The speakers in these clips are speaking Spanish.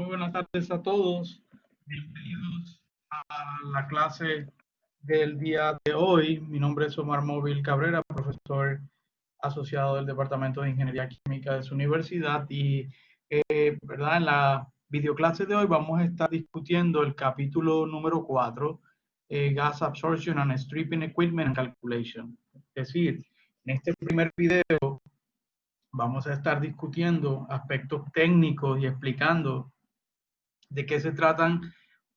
buenas tardes a todos. Bienvenidos a la clase del día de hoy. Mi nombre es Omar Móvil Cabrera, profesor asociado del Departamento de Ingeniería Química de su universidad. Y, ¿verdad? En la videoclase de hoy vamos a estar discutiendo el capítulo número 4, Gas Absorption and Stripping Equipment and Calculation. Es decir, en este primer video vamos a estar discutiendo aspectos técnicos y explicando de qué se tratan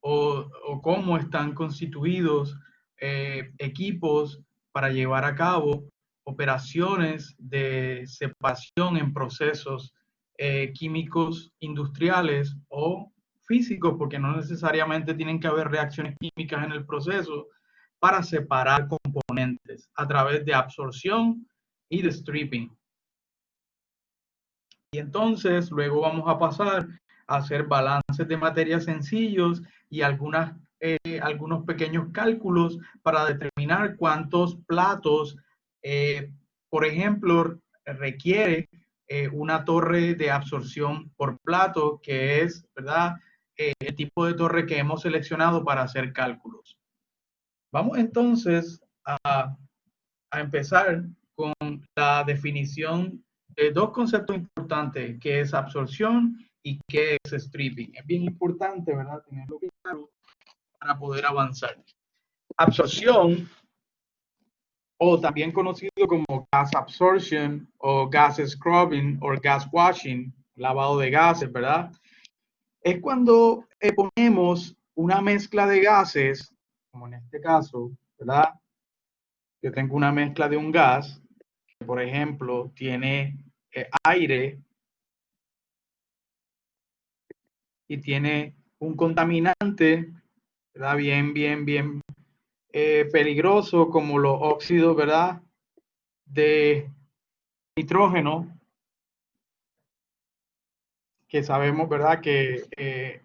o cómo están constituidos equipos para llevar a cabo operaciones de separación en procesos químicos industriales o físicos, porque no necesariamente tienen que haber reacciones químicas en el proceso para separar componentes a través de absorción y de stripping. Y entonces luego vamos a pasar a hacer balances de materias sencillos y algunos pequeños cálculos para determinar cuántos platos, por ejemplo, requiere una torre de absorción por plato, que es, ¿verdad?, el tipo de torre que hemos seleccionado para hacer cálculos. Vamos entonces a empezar con la definición de dos conceptos importantes, que es absorción y que es stripping. Es bien importante, ¿verdad?, tenerlo claro para poder avanzar. Absorción, o también conocido como gas absorption o gas scrubbing o gas washing, lavado de gases, ¿verdad?, es cuando ponemos una mezcla de gases, como en este caso, ¿verdad? Yo tengo una mezcla de un gas, que por ejemplo tiene aire y tiene un contaminante, ¿verdad?, bien peligroso, como los óxidos, ¿verdad?, de nitrógeno, que sabemos, ¿verdad?, que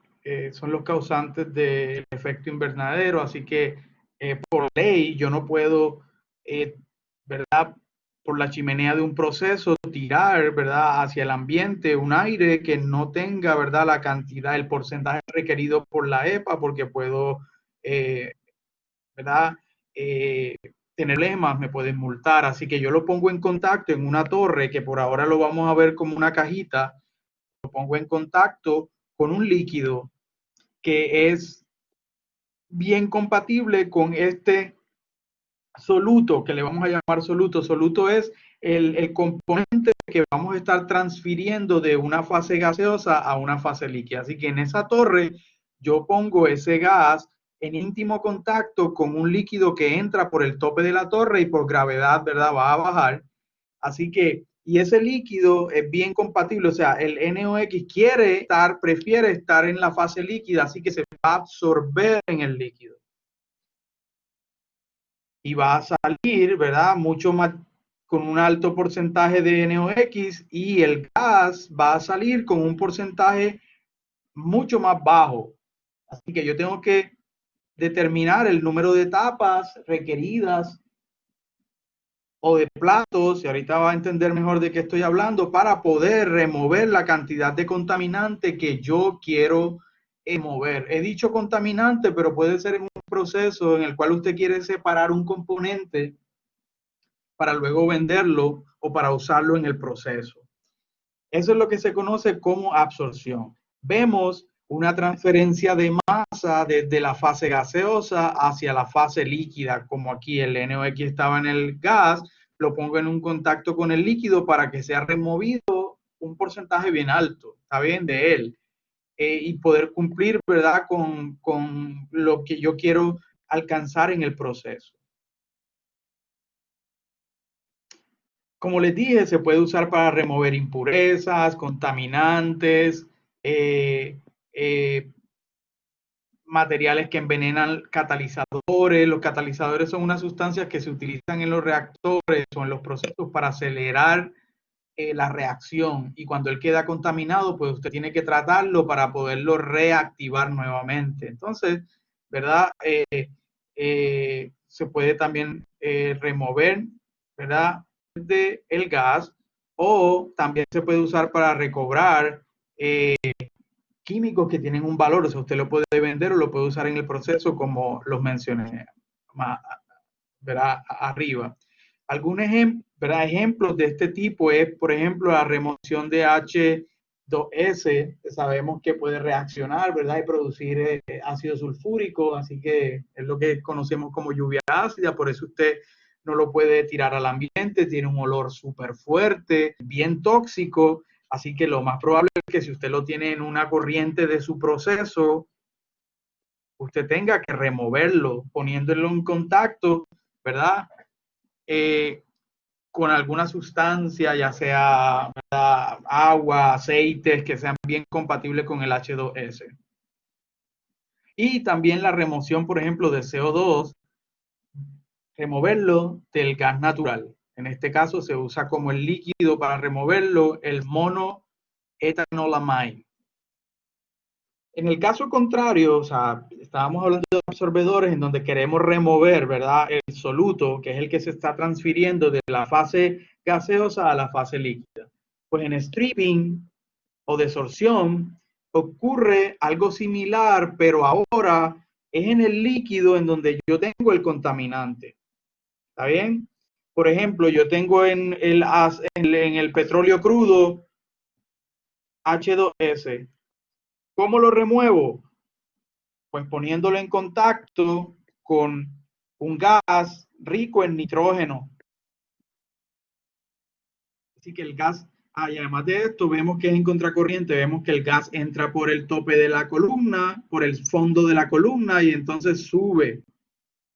son los causantes del efecto invernadero. Así que por ley yo no puedo, ¿verdad?, por la chimenea de un proceso tirar, ¿verdad?, hacia el ambiente un aire que no tenga, ¿verdad?, la cantidad, el porcentaje requerido por la EPA, porque puedo, ¿verdad?, tener problemas, me pueden multar. Así que yo lo pongo en contacto en una torre, que por ahora lo vamos a ver como una cajita. Lo pongo en contacto con un líquido que es bien compatible con este soluto, que le vamos a llamar soluto. Soluto es el componente que vamos a estar transfiriendo de una fase gaseosa a una fase líquida. Así que en esa torre yo pongo ese gas en íntimo contacto con un líquido que entra por el tope de la torre y por gravedad, ¿verdad?, va a bajar. Así que, y ese líquido es bien compatible, o sea, el NOx prefiere estar en la fase líquida, así que se va a absorber en el líquido. Y va a salir, ¿verdad?, mucho más, con un alto porcentaje de NOx, y el gas va a salir con un porcentaje mucho más bajo. Así que yo tengo que determinar el número de tapas requeridas o de platos, y ahorita va a entender mejor de qué estoy hablando, para poder remover la cantidad de contaminante que yo quiero mover. He dicho contaminante, pero puede ser en un proceso en el cual usted quiere separar un componente para luego venderlo o para usarlo en el proceso. Eso es lo que se conoce como absorción. Vemos una transferencia de masa desde la fase gaseosa hacia la fase líquida, como aquí el NOx estaba en el gas, lo pongo en un contacto con el líquido para que sea removido un porcentaje bien alto, está bien, de él, y poder cumplir, ¿verdad?, con lo que yo quiero alcanzar en el proceso. Como les dije, se puede usar para remover impurezas, contaminantes, materiales que envenenan catalizadores. Los catalizadores son unas sustancias que se utilizan en los reactores o en los procesos para acelerar la reacción, y cuando él queda contaminado, pues usted tiene que tratarlo para poderlo reactivar nuevamente. Entonces, ¿verdad?, se puede también remover, ¿verdad?, el gas, o también se puede usar para recobrar químicos que tienen un valor, o sea, usted lo puede vender o lo puede usar en el proceso como los mencioné más, ¿verdad? Arriba. Algunos ejemplos de este tipo es, por ejemplo, la remoción de H2S, que sabemos que puede reaccionar, ¿verdad? Y producir ácido sulfúrico, así que es lo que conocemos como lluvia ácida, por eso usted no lo puede tirar al ambiente, tiene un olor súper fuerte, bien tóxico, así que lo más probable es que si usted lo tiene en una corriente de su proceso, usted tenga que removerlo, poniéndolo en contacto, ¿verdad? Con alguna sustancia, ya sea, ¿verdad?, agua, aceites, que sean bien compatibles con el H2S. Y también la remoción, por ejemplo, de CO2, removerlo del gas natural. En este caso se usa como el líquido para removerlo el monoetanolamide. En el caso contrario, o sea, estábamos hablando de absorbedores en donde queremos remover, ¿verdad?, el soluto, que es el que se está transfiriendo de la fase gaseosa a la fase líquida. Pues en stripping o desorción ocurre algo similar, pero ahora es en el líquido en donde yo tengo el contaminante. ¿Está bien? Por ejemplo, yo tengo en el petróleo crudo H2S. ¿Cómo lo remuevo? Pues poniéndolo en contacto con un gas rico en nitrógeno. Así que el gas, y además de esto, vemos que es en contracorriente, vemos que el gas entra por el tope de la columna, por el fondo de la columna y entonces sube.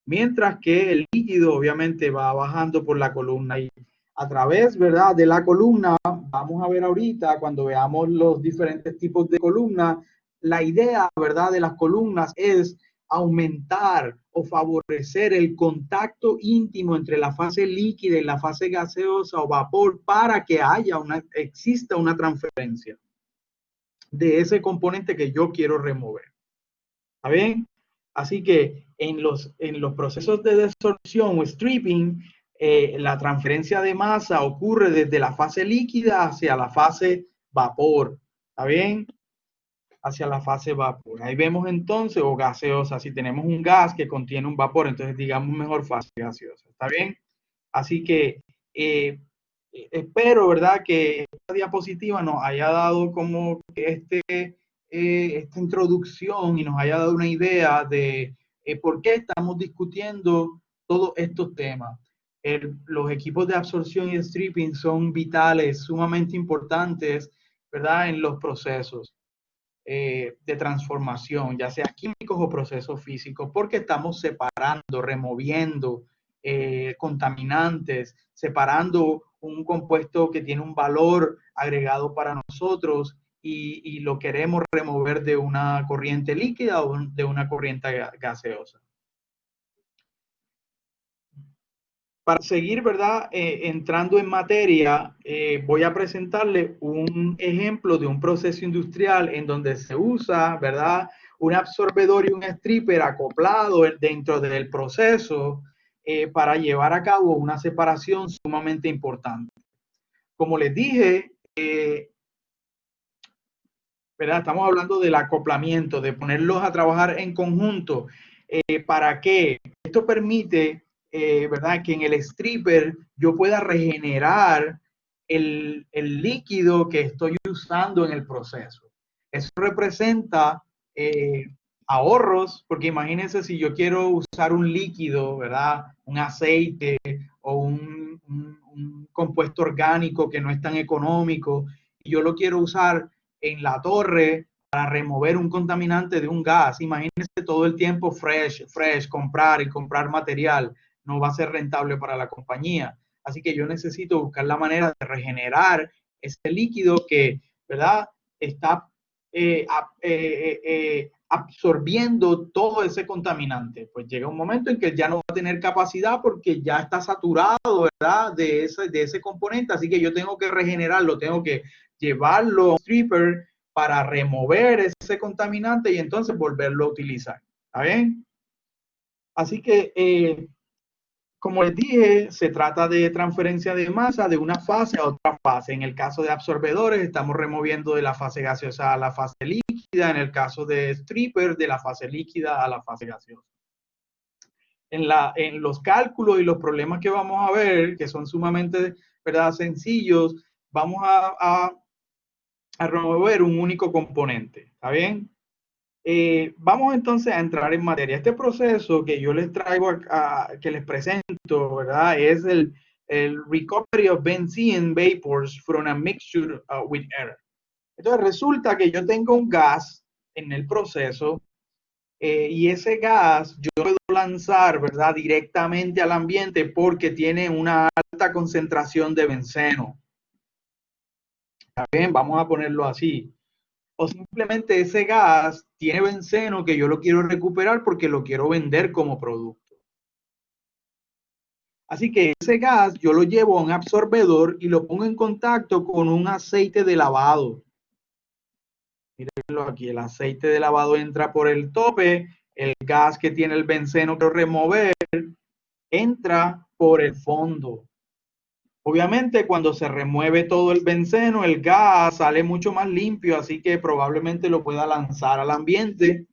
Mientras que el líquido obviamente va bajando por la columna y a través, ¿verdad?, de la columna, vamos a ver ahorita cuando veamos los diferentes tipos de columnas, la idea, ¿verdad?, de las columnas es aumentar o favorecer el contacto íntimo entre la fase líquida y la fase gaseosa o vapor para que exista una transferencia de ese componente que yo quiero remover. ¿Está bien? Así que en los procesos de desorción o stripping, la transferencia de masa ocurre desde la fase líquida hacia la fase vapor. ¿Está bien? Hacia la fase vapor. Ahí vemos entonces, o gaseosa, si tenemos un gas que contiene un vapor, entonces digamos mejor fase gaseosa. ¿Está bien? Así que espero, ¿verdad?, que esta diapositiva nos haya dado como esta introducción y nos haya dado una idea de por qué estamos discutiendo todos estos temas. Los equipos de absorción y stripping son vitales, sumamente importantes, ¿verdad?, en los procesos de transformación, ya sea químicos o procesos físicos, porque estamos separando, removiendo contaminantes, separando un compuesto que tiene un valor agregado para nosotros y lo queremos remover de una corriente líquida o de una corriente gaseosa. Para seguir, ¿verdad?, entrando en materia, voy a presentarle un ejemplo de un proceso industrial en donde se usa, ¿verdad?, un absorbedor y un stripper acoplado dentro del proceso para llevar a cabo una separación sumamente importante. Como les dije, ¿verdad?, estamos hablando del acoplamiento, de ponerlos a trabajar en conjunto. ¿Para qué? Esto permite, ¿verdad?, que en el stripper yo pueda regenerar el líquido que estoy usando en el proceso. Eso representa ahorros, porque imagínense si yo quiero usar un líquido, ¿verdad?, un aceite o un compuesto orgánico que no es tan económico, y yo lo quiero usar en la torre para remover un contaminante de un gas. Imagínense todo el tiempo fresh, comprar y comprar material. No va a ser rentable para la compañía. Así que yo necesito buscar la manera de regenerar ese líquido que, ¿verdad?, está absorbiendo todo ese contaminante. Pues llega un momento en que ya no va a tener capacidad porque ya está saturado, ¿verdad?, de ese componente. Así que yo tengo que regenerarlo, tengo que llevarlo a un stripper para remover ese contaminante y entonces volverlo a utilizar. ¿Está bien? Así que Como les dije, se trata de transferencia de masa de una fase a otra fase. En el caso de absorbedores, estamos removiendo de la fase gaseosa a la fase líquida. En el caso de strippers, de la fase líquida a la fase gaseosa. En los cálculos y los problemas que vamos a ver, que son sumamente, ¿verdad?, sencillos, vamos a remover un único componente. ¿Está bien? Vamos entonces a entrar en materia. Este proceso que yo les traigo, que les presento, ¿verdad? Es el recovery of benzene vapors from a mixture with air. Entonces resulta que yo tengo un gas en el proceso y ese gas yo puedo lanzar, ¿verdad?, directamente al ambiente porque tiene una alta concentración de benceno. ¿Está bien? Vamos a ponerlo así. O simplemente ese gas tiene benceno que yo lo quiero recuperar porque lo quiero vender como producto. Así que ese gas yo lo llevo a un absorbedor y lo pongo en contacto con un aceite de lavado. Mírenlo aquí, el aceite de lavado entra por el tope, el gas que tiene el benceno que remover entra por el fondo. Obviamente cuando se remueve todo el benceno, el gas sale mucho más limpio, así que probablemente lo pueda lanzar al ambiente,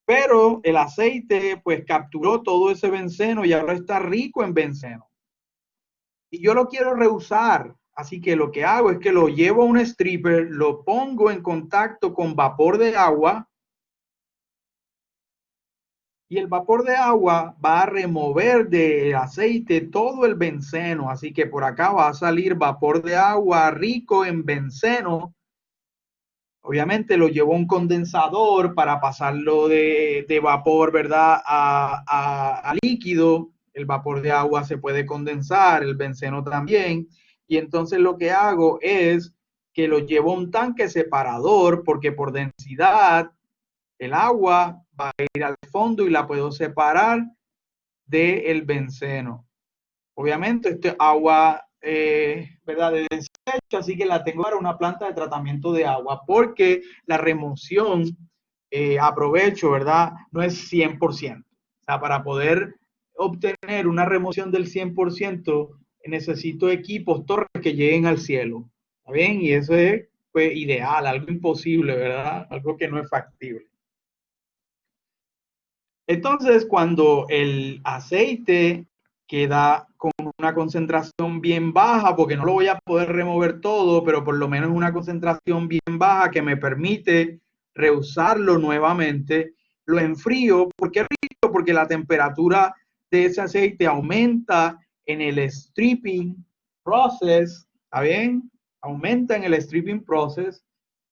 pero el aceite pues capturó todo ese benceno y ahora está rico en benceno. Y yo lo quiero reusar, así que lo que hago es que lo llevo a un stripper, lo pongo en contacto con vapor de agua y el vapor de agua va a remover del aceite todo el benceno, así que por acá va a salir vapor de agua rico en benceno. Obviamente lo llevo a un condensador para pasarlo de vapor, ¿verdad?, a líquido. El vapor de agua se puede condensar, el benceno también. Y entonces lo que hago es que lo llevo a un tanque separador porque por densidad el agua va a ir al fondo y la puedo separar del benceno. Obviamente, esto es agua, ¿verdad?, de desecho, así que la tengo para una planta de tratamiento de agua, porque la remoción, aprovecho, ¿verdad?, no es 100%. O sea, para poder obtener una remoción del 100%, necesito equipos, torres que lleguen al cielo. ¿Está bien? Y eso es, pues, ideal, algo imposible, ¿verdad? Algo que no es factible. Entonces, cuando el aceite queda con una concentración bien baja, porque no lo voy a poder remover todo, pero por lo menos una concentración bien baja que me permite reusarlo nuevamente, lo enfrío. ¿Por qué enfrío? Porque la temperatura de ese aceite aumenta en el stripping process, ¿está bien? Aumenta en el stripping process.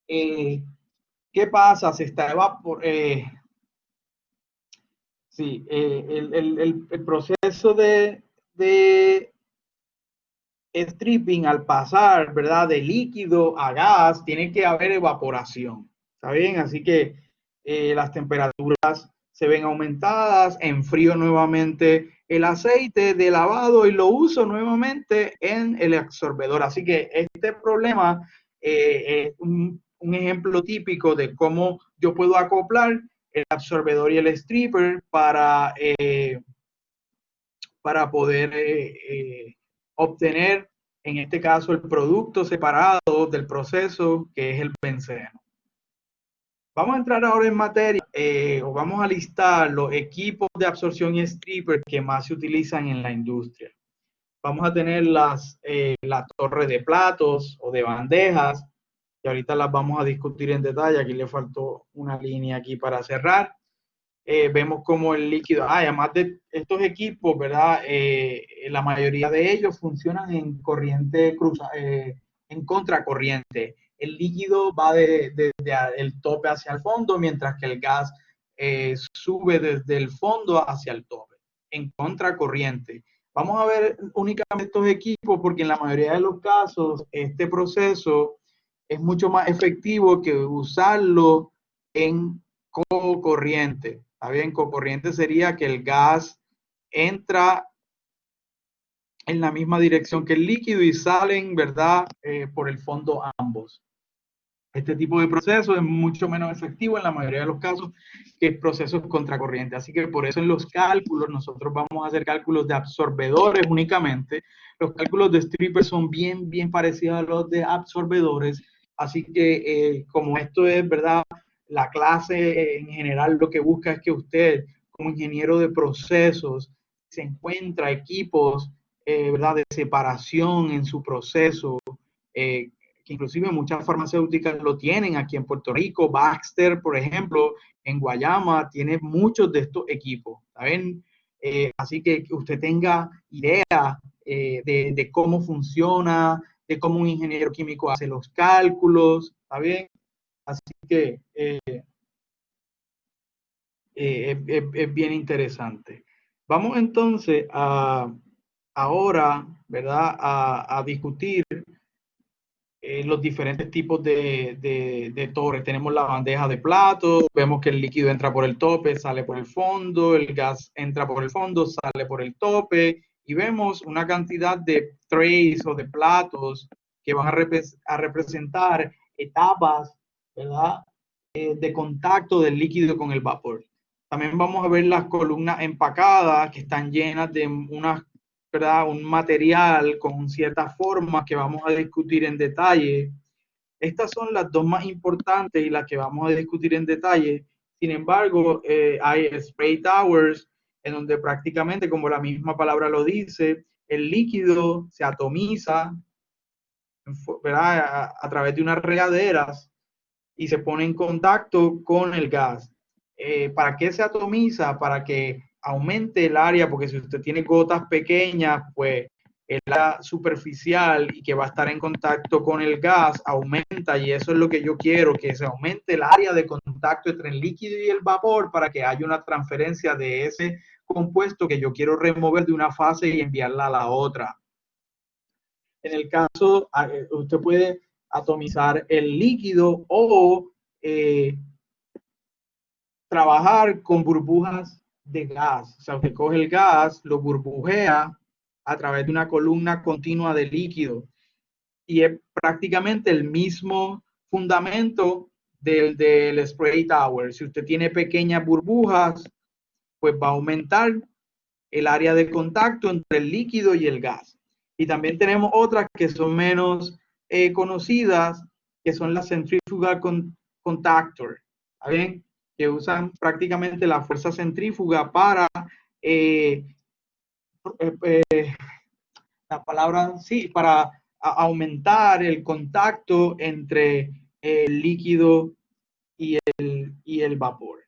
¿Qué pasa? Se está evaporando. Sí, el proceso de stripping al pasar, ¿verdad?, de líquido a gas, tiene que haber evaporación. ¿Está bien? Así que las temperaturas se ven aumentadas, enfrío nuevamente el aceite de lavado y lo uso nuevamente en el absorbedor. Así que este problema es un ejemplo típico de cómo yo puedo acoplar el absorbedor y el stripper para poder obtener, en este caso, el producto separado del proceso que es el benceno. Vamos a entrar ahora en materia, o vamos a listar los equipos de absorción y stripper que más se utilizan en la industria. Vamos a tener la torre de platos o de bandejas, que ahorita las vamos a discutir en detalle. Aquí le faltó una línea aquí para cerrar. Vemos como el líquido, además de estos equipos, ¿verdad? La mayoría de ellos funcionan en corriente en contracorriente. El líquido va desde el tope hacia el fondo, mientras que el gas sube desde el fondo hacia el tope, en contracorriente. Vamos a ver únicamente estos equipos porque en la mayoría de los casos este proceso es mucho más efectivo que usarlo en corriente. ¿Está bien? Cocorriente sería que el gas entra en la misma dirección que el líquido y salen, ¿verdad?, por el fondo ambos. Este tipo de proceso es mucho menos efectivo en la mayoría de los casos que procesos contracorriente. Así que por eso en los cálculos nosotros vamos a hacer cálculos de absorbedores únicamente. Los cálculos de stripper son bien parecidos a los de absorbedores. Así que como esto es, ¿verdad? La clase en general lo que busca es que usted como ingeniero de procesos se encuentra equipos, ¿verdad? De separación en su proceso. Eh, que inclusive muchas farmacéuticas lo tienen aquí en Puerto Rico. Baxter, por ejemplo, en Guayama, tiene muchos de estos equipos, ¿saben? Así que usted tenga idea de cómo funciona, de cómo un ingeniero químico hace los cálculos, ¿está bien? Así que es bien interesante. Vamos entonces ahora, ¿verdad? A discutir los diferentes tipos de torres. Tenemos la bandeja de plato, vemos que el líquido entra por el tope, sale por el fondo, el gas entra por el fondo, sale por el tope, y vemos una cantidad de trays o de platos que van a representar etapas, ¿verdad? De contacto del líquido con el vapor. También vamos a ver las columnas empacadas que están llenas de unas, ¿verdad? Un material con ciertas formas que vamos a discutir en detalle. Estas son las dos más importantes y las que vamos a discutir en detalle. Sin embargo, hay spray towers en donde prácticamente, como la misma palabra lo dice, el líquido se atomiza, ¿verdad? A través de unas regaderas y se pone en contacto con el gas. ¿Para qué se atomiza? Para que aumente el área, porque si usted tiene gotas pequeñas, pues el área superficial y que va a estar en contacto con el gas aumenta, y eso es lo que yo quiero, que se aumente el área de contacto entre el líquido y el vapor para que haya una transferencia de ese compuesto que yo quiero remover de una fase y enviarla a la otra. En el caso, usted puede atomizar el líquido o trabajar con burbujas de gas. O sea, usted coge el gas, lo burbujea a través de una columna continua de líquido y es prácticamente el mismo fundamento del spray tower. Si usted tiene pequeñas burbujas, pues va a aumentar el área de contacto entre el líquido y el gas. Y también tenemos otras que son menos conocidas, que son las centrifugal contactor, ¿está bien? Que usan prácticamente la fuerza centrífuga para eh, la palabra, sí, para aumentar el contacto entre el líquido y el vapor.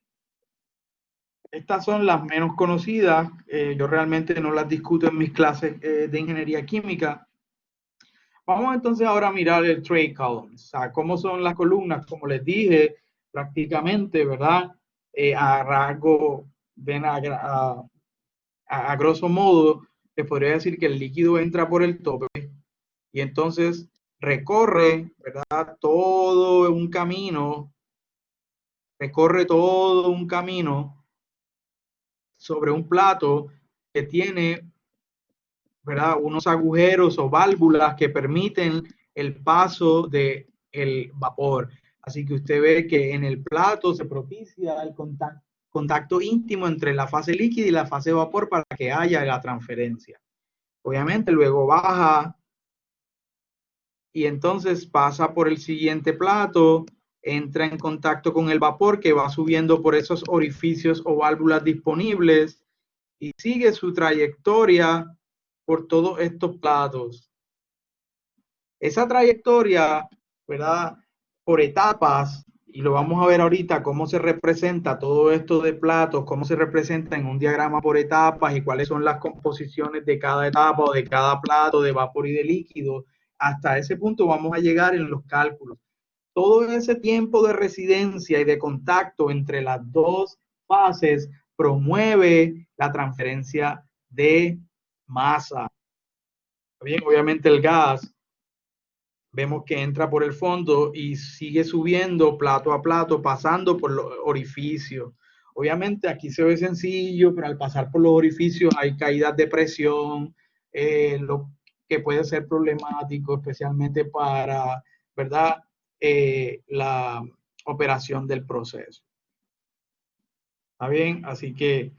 Estas son las menos conocidas. Yo realmente no las discuto en mis clases de ingeniería química. Vamos entonces ahora a mirar el tray columns, o sea, cómo son las columnas, como les dije, prácticamente, ¿verdad? A rasgo, ven a grosso modo, les podría decir que el líquido entra por el tope y entonces recorre, ¿verdad? Recorre todo un camino sobre un plato que tiene, ¿verdad? Unos agujeros o válvulas que permiten el paso del vapor. Así que usted ve que en el plato se propicia el contacto íntimo entre la fase líquida y la fase vapor para que haya la transferencia. Obviamente luego baja y entonces pasa por el siguiente plato, entra en contacto con el vapor que va subiendo por esos orificios o válvulas disponibles y sigue su trayectoria por todos estos platos. Esa trayectoria, ¿verdad? Por etapas, y lo vamos a ver ahorita, cómo se representa todo esto de platos, cómo se representa en un diagrama por etapas y cuáles son las composiciones de cada etapa o de cada plato de vapor y de líquido. Hasta ese punto vamos a llegar en los cálculos. Todo ese tiempo de residencia y de contacto entre las dos fases promueve la transferencia de masa. Bien, obviamente el gas vemos que entra por el fondo y sigue subiendo plato a plato, pasando por los orificios. Obviamente aquí se ve sencillo, pero al pasar por los orificios hay caídas de presión, lo que puede ser problemático, especialmente para, ¿verdad? la operación del proceso. ¿Está bien? Así que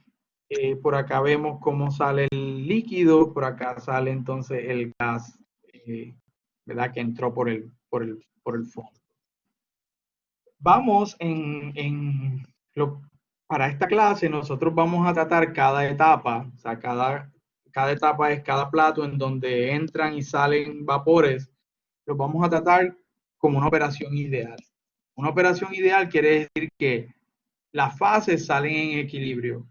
por acá vemos cómo sale el líquido, por acá sale entonces el gas, ¿verdad? Que entró por el fondo. Vamos para esta clase nosotros vamos a tratar cada etapa, o sea, cada etapa es cada plato en donde entran y salen vapores, los vamos a tratar como una operación ideal. Una operación ideal quiere decir que las fases salen en equilibrio.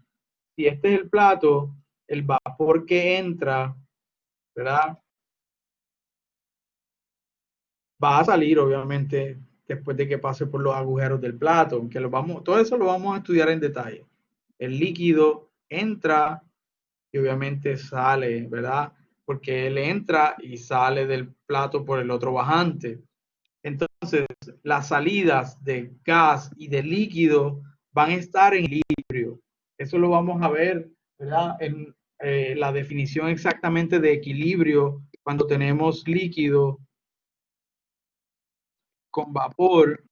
Si este es el plato, el vapor que entra, ¿verdad? Va a salir, obviamente, después de que pase por los agujeros del plato, que todo eso lo vamos a estudiar en detalle. El líquido entra y obviamente sale, ¿verdad? Porque él entra y sale del plato por el otro bajante. Entonces, las salidas de gas y de líquido van a estar en equilibrio. Eso lo vamos a ver, ¿verdad? En la definición exactamente de equilibrio cuando tenemos líquido con vapor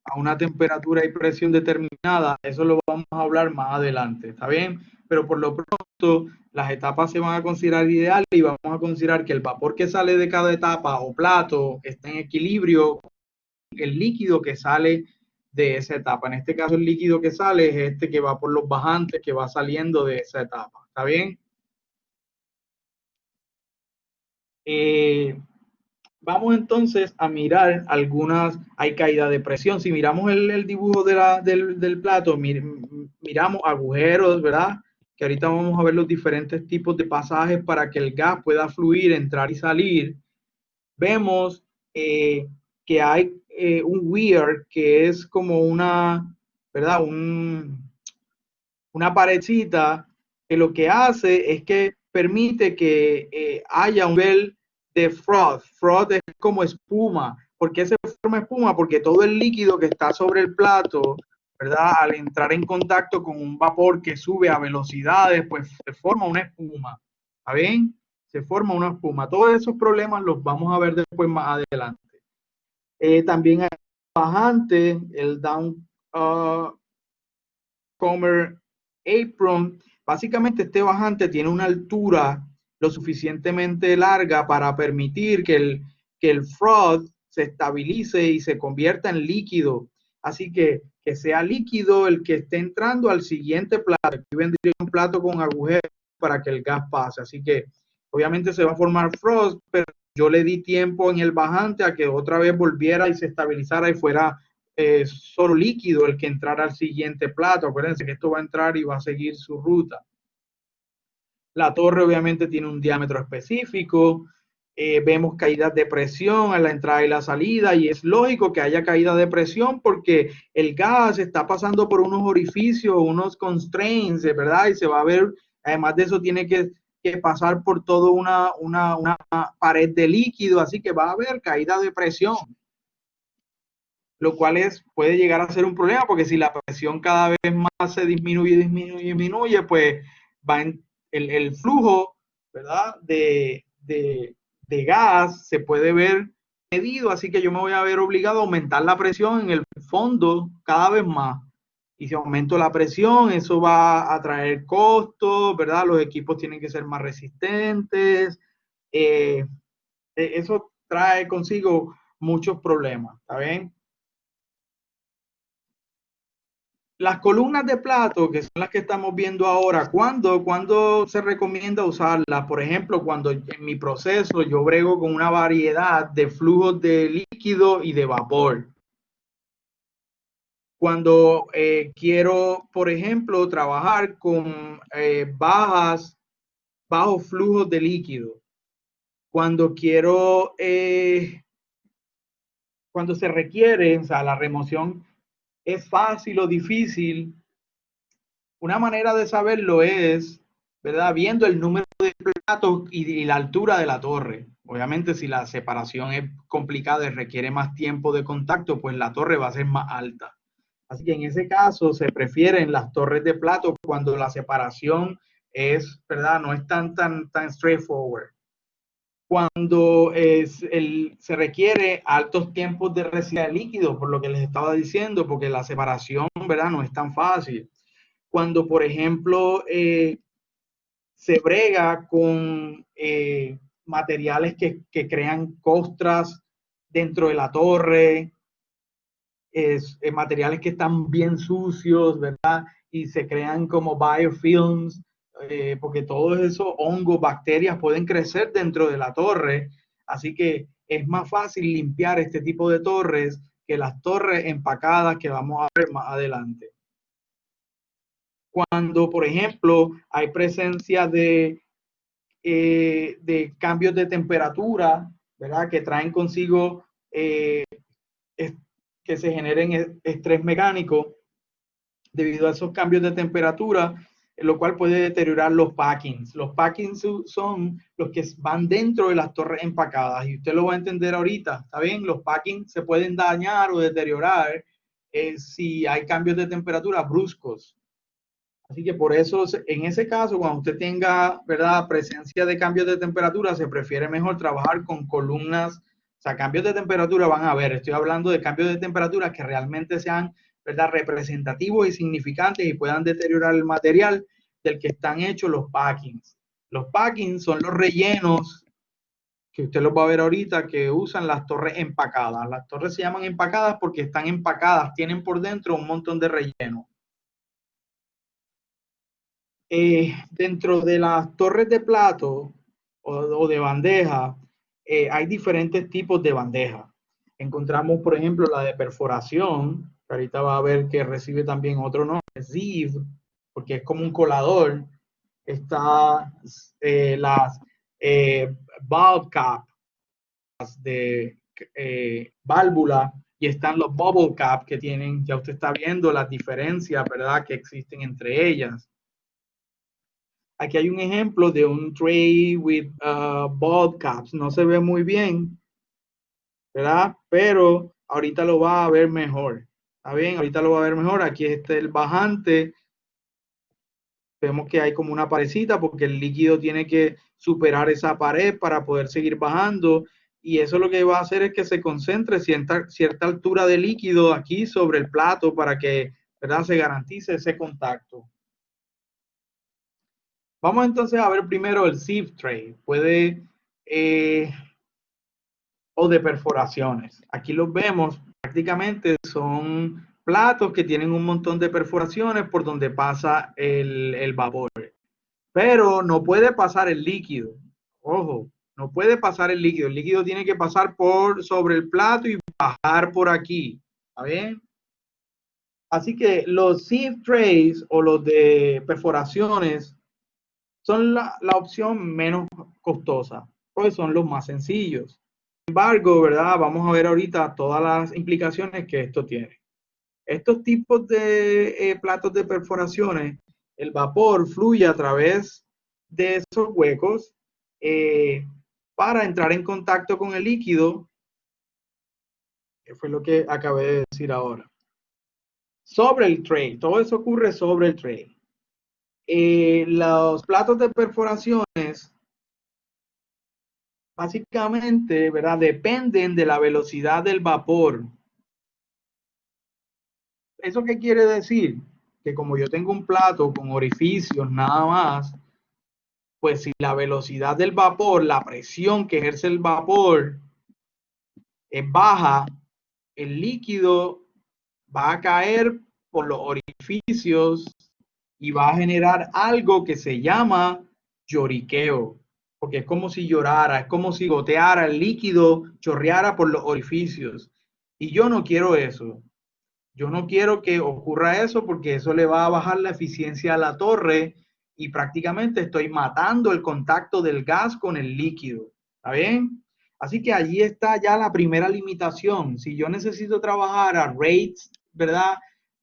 a una temperatura y presión determinada. Eso lo vamos a hablar más adelante, ¿está bien? Pero por lo pronto, las etapas se van a considerar ideales y vamos a considerar que el vapor que sale de cada etapa o plato está en equilibrio con el líquido que sale de esa etapa. En este caso, el líquido que sale es este que va por los bajantes, que va saliendo de esa etapa, ¿está bien? Vamos entonces a mirar hay caída de presión. Si miramos el dibujo del plato, miramos agujeros, ¿verdad? Que ahorita vamos a ver los diferentes tipos de pasajes para que el gas pueda fluir, entrar y salir. Vemos que hay un weir, que es como ¿verdad? Una paredcita que lo que hace es que permite que haya un nivel de froth. Froth es como espuma. ¿Por qué se forma espuma? Porque todo el líquido que está sobre el plato, ¿verdad? Al entrar en contacto con un vapor que sube a velocidades, pues se forma una espuma. ¿Está bien? Se forma una espuma. Todos esos problemas los vamos a ver después más adelante. También hay bajante, el down comer apron. Básicamente este bajante tiene una altura lo suficientemente larga para permitir que el froth se estabilice y se convierta en líquido. Así que sea líquido el que esté entrando al siguiente plato. Aquí vendría un plato con agujeros para que el gas pase. Así que obviamente se va a formar froth, pero yo le di tiempo en el bajante a que otra vez volviera y se estabilizara y fuera solo líquido el que entrara al siguiente plato. Acuérdense que esto va a entrar y va a seguir su ruta. La torre obviamente tiene un diámetro específico. Vemos caídas de presión en la entrada y la salida, y es lógico que haya caída de presión porque el gas está pasando por unos orificios, unos constraints, ¿verdad? Y se va a ver, además de eso, tiene que pasar por toda una pared de líquido, así que va a haber caída de presión, lo cual puede llegar a ser un problema, porque si la presión cada vez más se disminuye, pues el flujo, ¿verdad? De gas se puede ver medido, así que yo me voy a ver obligado a aumentar la presión en el fondo cada vez más. Y si aumento la presión, eso va a traer costos, ¿verdad? Los equipos tienen que ser más resistentes. Eso trae consigo muchos problemas, ¿está bien? Las columnas de plato, que son las que estamos viendo ahora, ¿cuándo se recomienda usarlas? Por ejemplo, cuando en mi proceso yo brego con una variedad de flujos de líquido y de vapor. Cuando quiero, por ejemplo, trabajar con bajos flujos de líquido. Cuando cuando se requiere, o sea, la remoción es fácil o difícil. Una manera de saberlo es, ¿verdad? Viendo el número de platos y la altura de la torre. Obviamente, si la separación es complicada y requiere más tiempo de contacto, pues la torre va a ser más alta. Así que en ese caso se prefieren las torres de plato cuando la separación es, ¿verdad? No es tan straightforward. cuando se requiere altos tiempos de resistencia de líquido, por lo que les estaba diciendo, porque la separación, ¿verdad?, no es tan fácil. Cuando, por ejemplo, se brega con materiales que crean costras dentro de la torre, materiales que están bien sucios, ¿verdad? Y se crean como biofilms, porque todos esos hongos, bacterias pueden crecer dentro de la torre, así que es más fácil limpiar este tipo de torres que las torres empacadas que vamos a ver más adelante. Cuando, por ejemplo, hay presencia de cambios de temperatura, ¿verdad? Que traen consigo que se generen estrés mecánico debido a esos cambios de temperatura, lo cual puede deteriorar los packings. Los packings son los que van dentro de las torres empacadas y usted lo va a entender ahorita, ¿está bien? Los packings se pueden dañar o deteriorar si hay cambios de temperatura bruscos. Así que por eso, en ese caso, cuando usted tenga, ¿verdad?, presencia de cambios de temperatura, se prefiere mejor trabajar con columnas. O sea, cambios de temperatura van a ver, estoy hablando de cambios de temperatura que realmente sean, ¿verdad?, representativos y significantes y puedan deteriorar el material del que están hechos los packings. Los packings son los rellenos que usted los va a ver ahorita, que usan las torres empacadas. Las torres se llaman empacadas porque están empacadas, tienen por dentro un montón de relleno. Dentro de las torres de plato o de bandeja, hay diferentes tipos de bandeja. Encontramos, por ejemplo, la de perforación, que ahorita va a ver que recibe también otro nombre, sieve, porque es como un colador. Está las valve cap de válvula, y están los bubble cap que tienen, ya usted está viendo las diferencias, ¿verdad?, que existen entre ellas. Aquí hay un ejemplo de un tray with bulb caps. No se ve muy bien, ¿verdad? Pero ahorita lo va a ver mejor. ¿Está bien? Ahorita lo va a ver mejor. Aquí está el bajante. Vemos que hay como una parecita porque el líquido tiene que superar esa pared para poder seguir bajando. Y eso lo que va a hacer es que se concentre cierta altura de líquido aquí sobre el plato para que, ¿verdad?, se garantice ese contacto. Vamos entonces a ver primero el sieve tray. O de perforaciones. Aquí los vemos, prácticamente son platos que tienen un montón de perforaciones por donde pasa el vapor. Pero no puede pasar el líquido. Ojo, no puede pasar el líquido. El líquido tiene que pasar sobre el plato y bajar por aquí. ¿Está bien? Así que los sieve trays o los de perforaciones son la opción menos costosa, pues son los más sencillos. Sin embargo, ¿verdad? Vamos a ver ahorita todas las implicaciones que esto tiene. Estos tipos de platos de perforaciones, el vapor fluye a través de esos huecos para entrar en contacto con el líquido, que fue lo que acabé de decir ahora. Sobre el tray, todo eso ocurre sobre el tray. Los platos de perforaciones básicamente, ¿verdad?, dependen de la velocidad del vapor. ¿Eso qué quiere decir? Que como yo tengo un plato con orificios nada más, pues si la velocidad del vapor, la presión que ejerce el vapor es baja, el líquido va a caer por los orificios y va a generar algo que se llama lloriqueo, porque es como si llorara, es como si goteara el líquido, chorreara por los orificios. Y yo no quiero eso. Yo no quiero que ocurra eso porque eso le va a bajar la eficiencia a la torre y prácticamente estoy matando el contacto del gas con el líquido. ¿Está bien? Así que allí está ya la primera limitación. Si yo necesito trabajar a rates, ¿verdad?,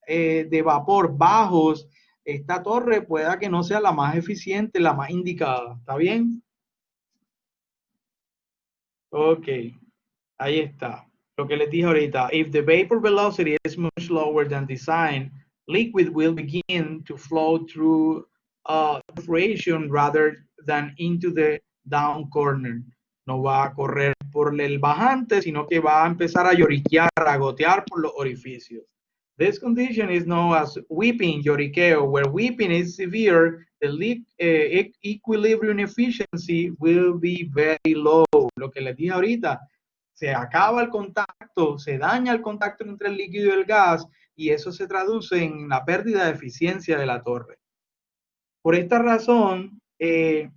de vapor bajos, esta torre pueda que no sea la más eficiente, la más indicada. ¿Está bien? Ok, ahí está. Lo que les dije ahorita, if the vapor velocity is much lower than design, liquid will begin to flow through perforation rather than into the down corner. no va a correr por el bajante, sino que va a empezar a lloriquear, a gotear por los orificios. This condition is known as weeping lloriqueo, where weeping is severe, the equilibrium efficiency will be very low. Lo que les dije ahorita, se acaba el contacto, se daña el contacto entre el líquido y el gas, y eso se traduce en la pérdida de eficiencia de la torre. Por esta razón, the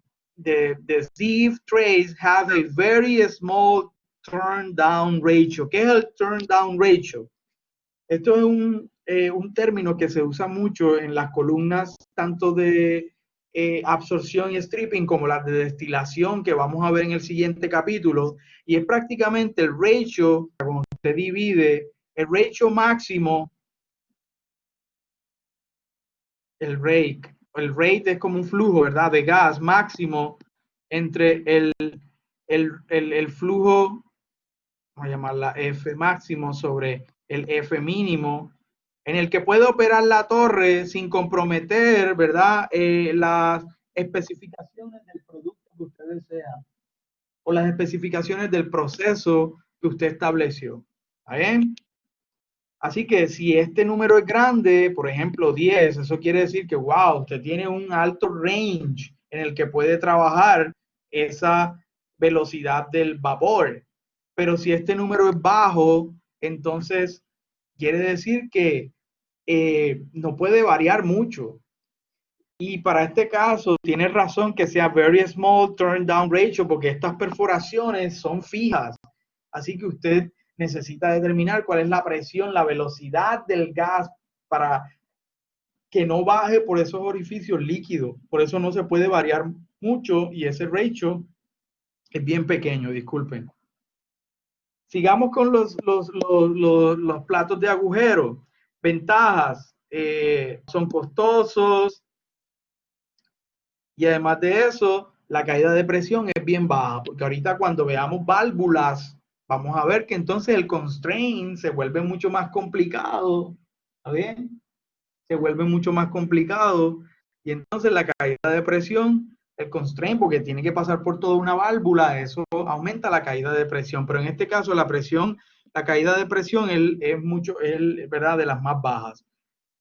sieve trays have a very small turn down ratio. ¿Qué es el turn down ratio? Esto es un término que se usa mucho en las columnas tanto de absorción y stripping como las de destilación que vamos a ver en el siguiente capítulo, y es prácticamente el ratio, como se divide, el ratio máximo, el rate es como un flujo, ¿verdad?, de gas máximo entre el flujo, vamos a llamarla F máximo, sobre el F mínimo, en el que puede operar la torre sin comprometer, ¿verdad?, las especificaciones del producto que usted desea o las especificaciones del proceso que usted estableció. ¿Está bien? Así que si este número es grande, por ejemplo 10, eso quiere decir que, wow, usted tiene un alto range en el que puede trabajar esa velocidad del vapor. Pero si este número es bajo, entonces quiere decir que no puede variar mucho. Y para este caso, tiene razón que sea very small turn down ratio, porque estas perforaciones son fijas. Así que usted necesita determinar cuál es la presión, la velocidad del gas para que no baje por esos orificios líquidos. Por eso no se puede variar mucho y ese ratio es bien pequeño, disculpen. Sigamos con los platos de agujero. Ventajas, son costosos, y además de eso, la caída de presión es bien baja, porque ahorita cuando veamos válvulas, vamos a ver que entonces el constraint se vuelve mucho más complicado. ¿Está bien? Se vuelve mucho más complicado. Y entonces la caída de presión, el constraint, porque tiene que pasar por toda una válvula, eso aumenta la caída de presión. Pero en este caso, la presión, la caída de presión es mucho, ¿verdad?, de las más bajas.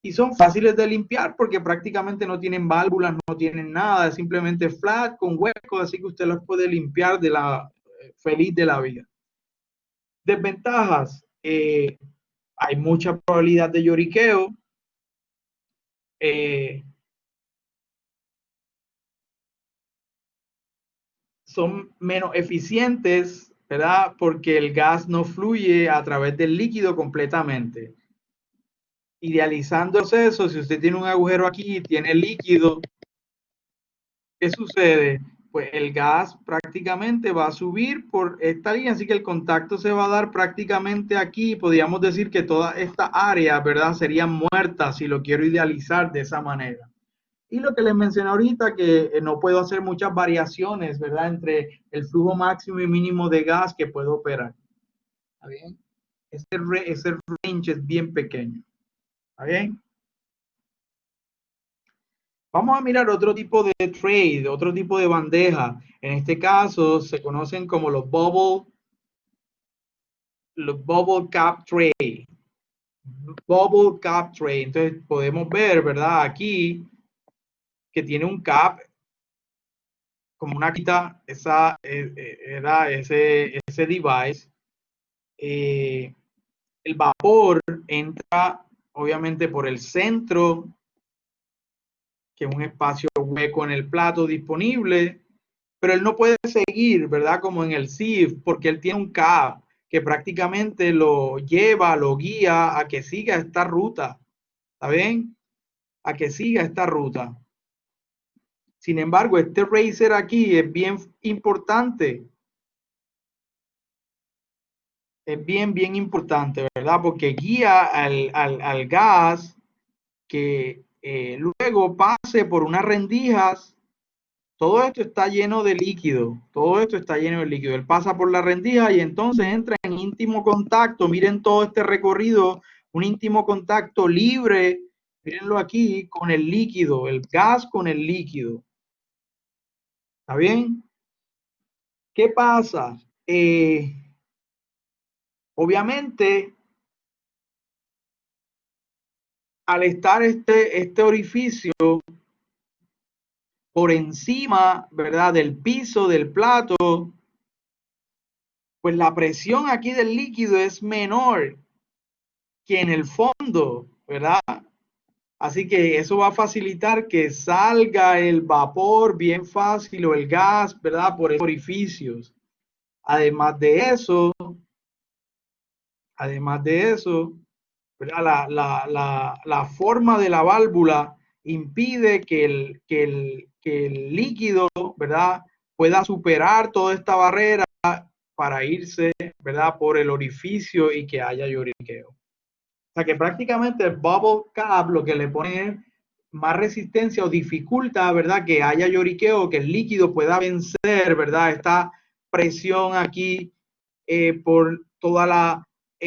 Y son fáciles de limpiar porque prácticamente no tienen válvulas, no tienen nada, es simplemente flat con huecos, así que usted los puede limpiar de la feliz de la vida. Desventajas, hay mucha probabilidad de lloriqueo, son menos eficientes, ¿verdad? Porque el gas no fluye a través del líquido completamente. Idealizando eso, si usted tiene un agujero aquí y tiene líquido, ¿qué sucede? Pues el gas prácticamente va a subir por esta línea, así que el contacto se va a dar prácticamente aquí. Podríamos decir que toda esta área, ¿verdad?, sería muerta si lo quiero idealizar de esa manera. Y lo que les mencioné ahorita, que no puedo hacer muchas variaciones, ¿verdad?, entre el flujo máximo y mínimo de gas que puedo operar. ¿Está bien? Ese range es bien pequeño. ¿Está bien? Vamos a mirar otro tipo de trade, otro tipo de bandeja. En este caso se conocen como los bubble cap tray. Bubble cap tray. Entonces podemos ver, ¿verdad?, aquí que tiene un cap como una quita, esa era ese device. El vapor entra obviamente por el centro, que es un espacio hueco en el plato disponible, pero él no puede seguir, ¿verdad?, como en el sieve, porque él tiene un cap que prácticamente lo lleva, lo guía a que siga esta ruta. ¿Está bien? A que siga esta ruta. Sin embargo, este racer aquí es bien importante. Es bien importante, ¿verdad? Porque guía al gas que luego pase por unas rendijas. Todo esto está lleno de líquido, todo esto está lleno de líquido. Él pasa por la rendija y entonces entra en íntimo contacto. Miren todo este recorrido, un íntimo contacto libre, mírenlo aquí, con el líquido, el gas con el líquido. ¿Está bien? ¿Qué pasa? Obviamente, al estar este orificio por encima, ¿verdad?, del piso del plato, pues la presión aquí del líquido es menor que en el fondo, ¿verdad? Así que eso va a facilitar que salga el vapor bien fácil o el gas, ¿verdad? Por esos orificios. Además de eso, además de eso, ¿verdad? La forma de la válvula impide que el líquido, ¿verdad?, pueda superar toda esta barrera para irse, ¿verdad?, por el orificio y que haya lloriqueo. O sea que prácticamente el bubble cap lo que le pone es más resistencia o dificulta, ¿verdad?, que haya lloriqueo, que el líquido pueda vencer, ¿verdad?, esta presión aquí por toda la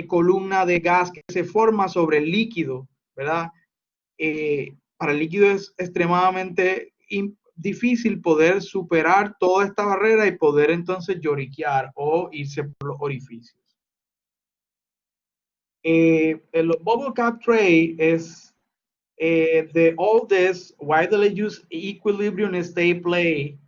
columna de gas que se forma sobre el líquido, ¿verdad? Para el líquido es extremadamente difícil poder superar toda esta barrera y poder entonces lloriquear o irse por los orificios. El bubble cap tray es the oldest widely used equilibrium stay play.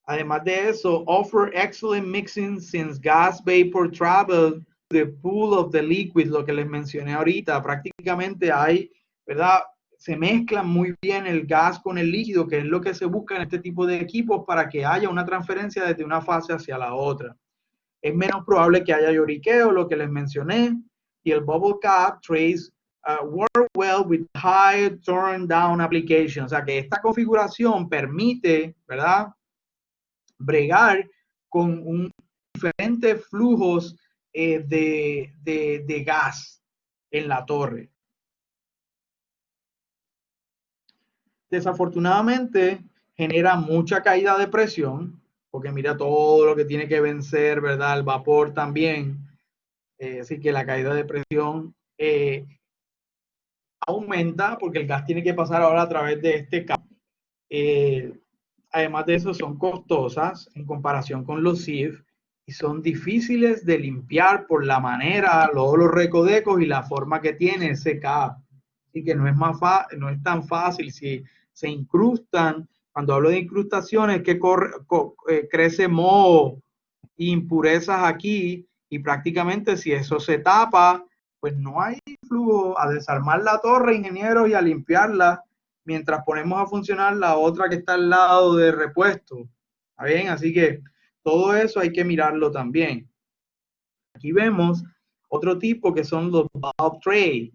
Además de eso, offer excellent mixing since gas vapor travel the pool of the liquid, lo que les mencioné ahorita. Prácticamente hay, ¿verdad? Se mezclan muy bien el gas con el líquido, que es lo que se busca en este tipo de equipos para que haya una transferencia desde una fase hacia la otra. Es menos probable que haya lloriqueo, lo que les mencioné, y el bubble cap trays work well with high turn down applications. O sea que esta configuración permite, ¿verdad?, bregar con diferentes flujos de gas en la torre. Desafortunadamente genera mucha caída de presión, porque mira todo lo que tiene que vencer, ¿verdad? El vapor también. Así que la caída de presión aumenta porque el gas tiene que pasar ahora a través de este cable. Además de eso, son costosas en comparación con los SIF y son difíciles de limpiar por la manera, los recodecos y la forma que tiene ese cap. Así que no es, no es tan fácil. Si se incrustan, cuando hablo de incrustaciones, que crece moho e impurezas aquí y prácticamente si eso se tapa, pues no hay flujo a desarmar la torre, ingenieros, y a limpiarla mientras ponemos a funcionar la otra que está al lado de repuesto. ¿Está bien? Así que todo eso hay que mirarlo también. Aquí vemos otro tipo que son los valve tray.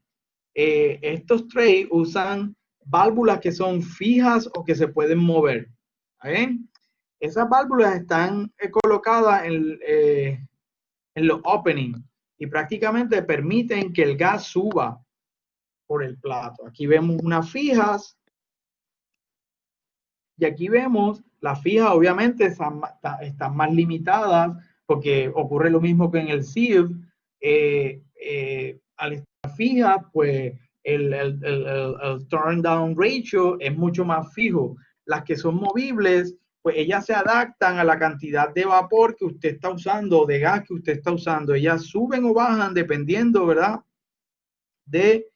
Estos trays usan válvulas que son fijas o que se pueden mover. ¿Está bien? Esas válvulas están colocadas en los openings y prácticamente permiten que el gas suba por el plato. Aquí vemos unas fijas y aquí vemos las fijas, obviamente están más limitadas porque ocurre lo mismo que en el sieve. Al estar fijas, pues el turn down ratio es mucho más fijo. Las que son movibles, pues ellas se adaptan a la cantidad de vapor que usted está usando o de gas que usted está usando. Ellas suben o bajan dependiendo, ¿verdad?, de,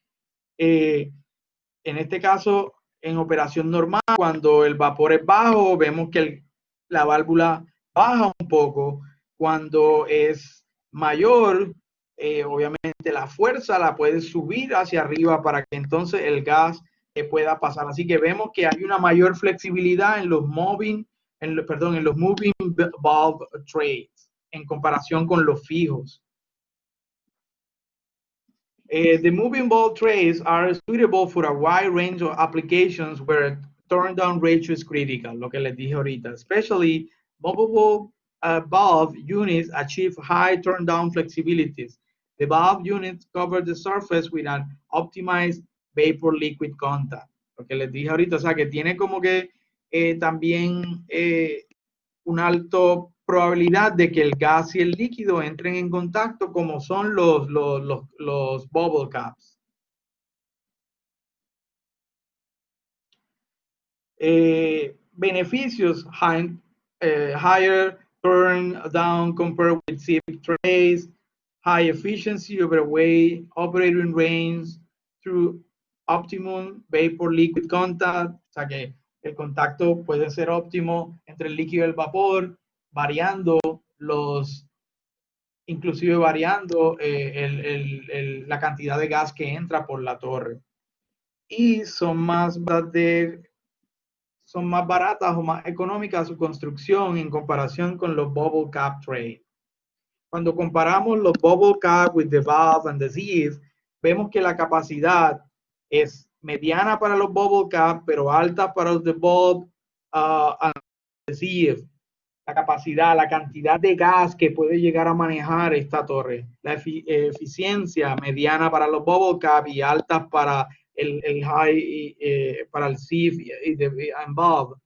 en este caso, en operación normal, cuando el vapor es bajo, vemos que la válvula baja un poco. Cuando es mayor, obviamente la fuerza la puede subir hacia arriba para que entonces el gas pueda pasar. Así que vemos que hay una mayor flexibilidad en los moving, perdón, en los moving valve trays en comparación con los fijos. The moving ball trays are suitable for a wide range of applications where turn down ratio is critical, lo que les dije ahorita. Especially movable valve units achieve high turn down flexibilities. The valve units cover the surface with an optimized vapor liquid contact. Lo que les dije ahorita, o sea que tiene como que también una alta probabilidad de que el gas y el líquido entren en contacto, como son los bubble caps. Beneficios: higher turn down compared with sieve trays, high efficiency overweight, operating range through optimum vapor-liquid contact, o sea que el contacto puede ser óptimo entre el líquido y el vapor, variando inclusive variando la cantidad de gas que entra por la torre. Y son más baratas o más económicas su construcción en comparación con los bubble cap tray. Cuando comparamos los bubble cap with the valve and the sieve, vemos que la capacidad es mediana para los bubble cap, pero alta para los de bulb and the sieve. La capacidad, la cantidad de gas que puede llegar a manejar esta torre. La eficiencia mediana para los bubble cap y alta para el high, para el sieve and bulb.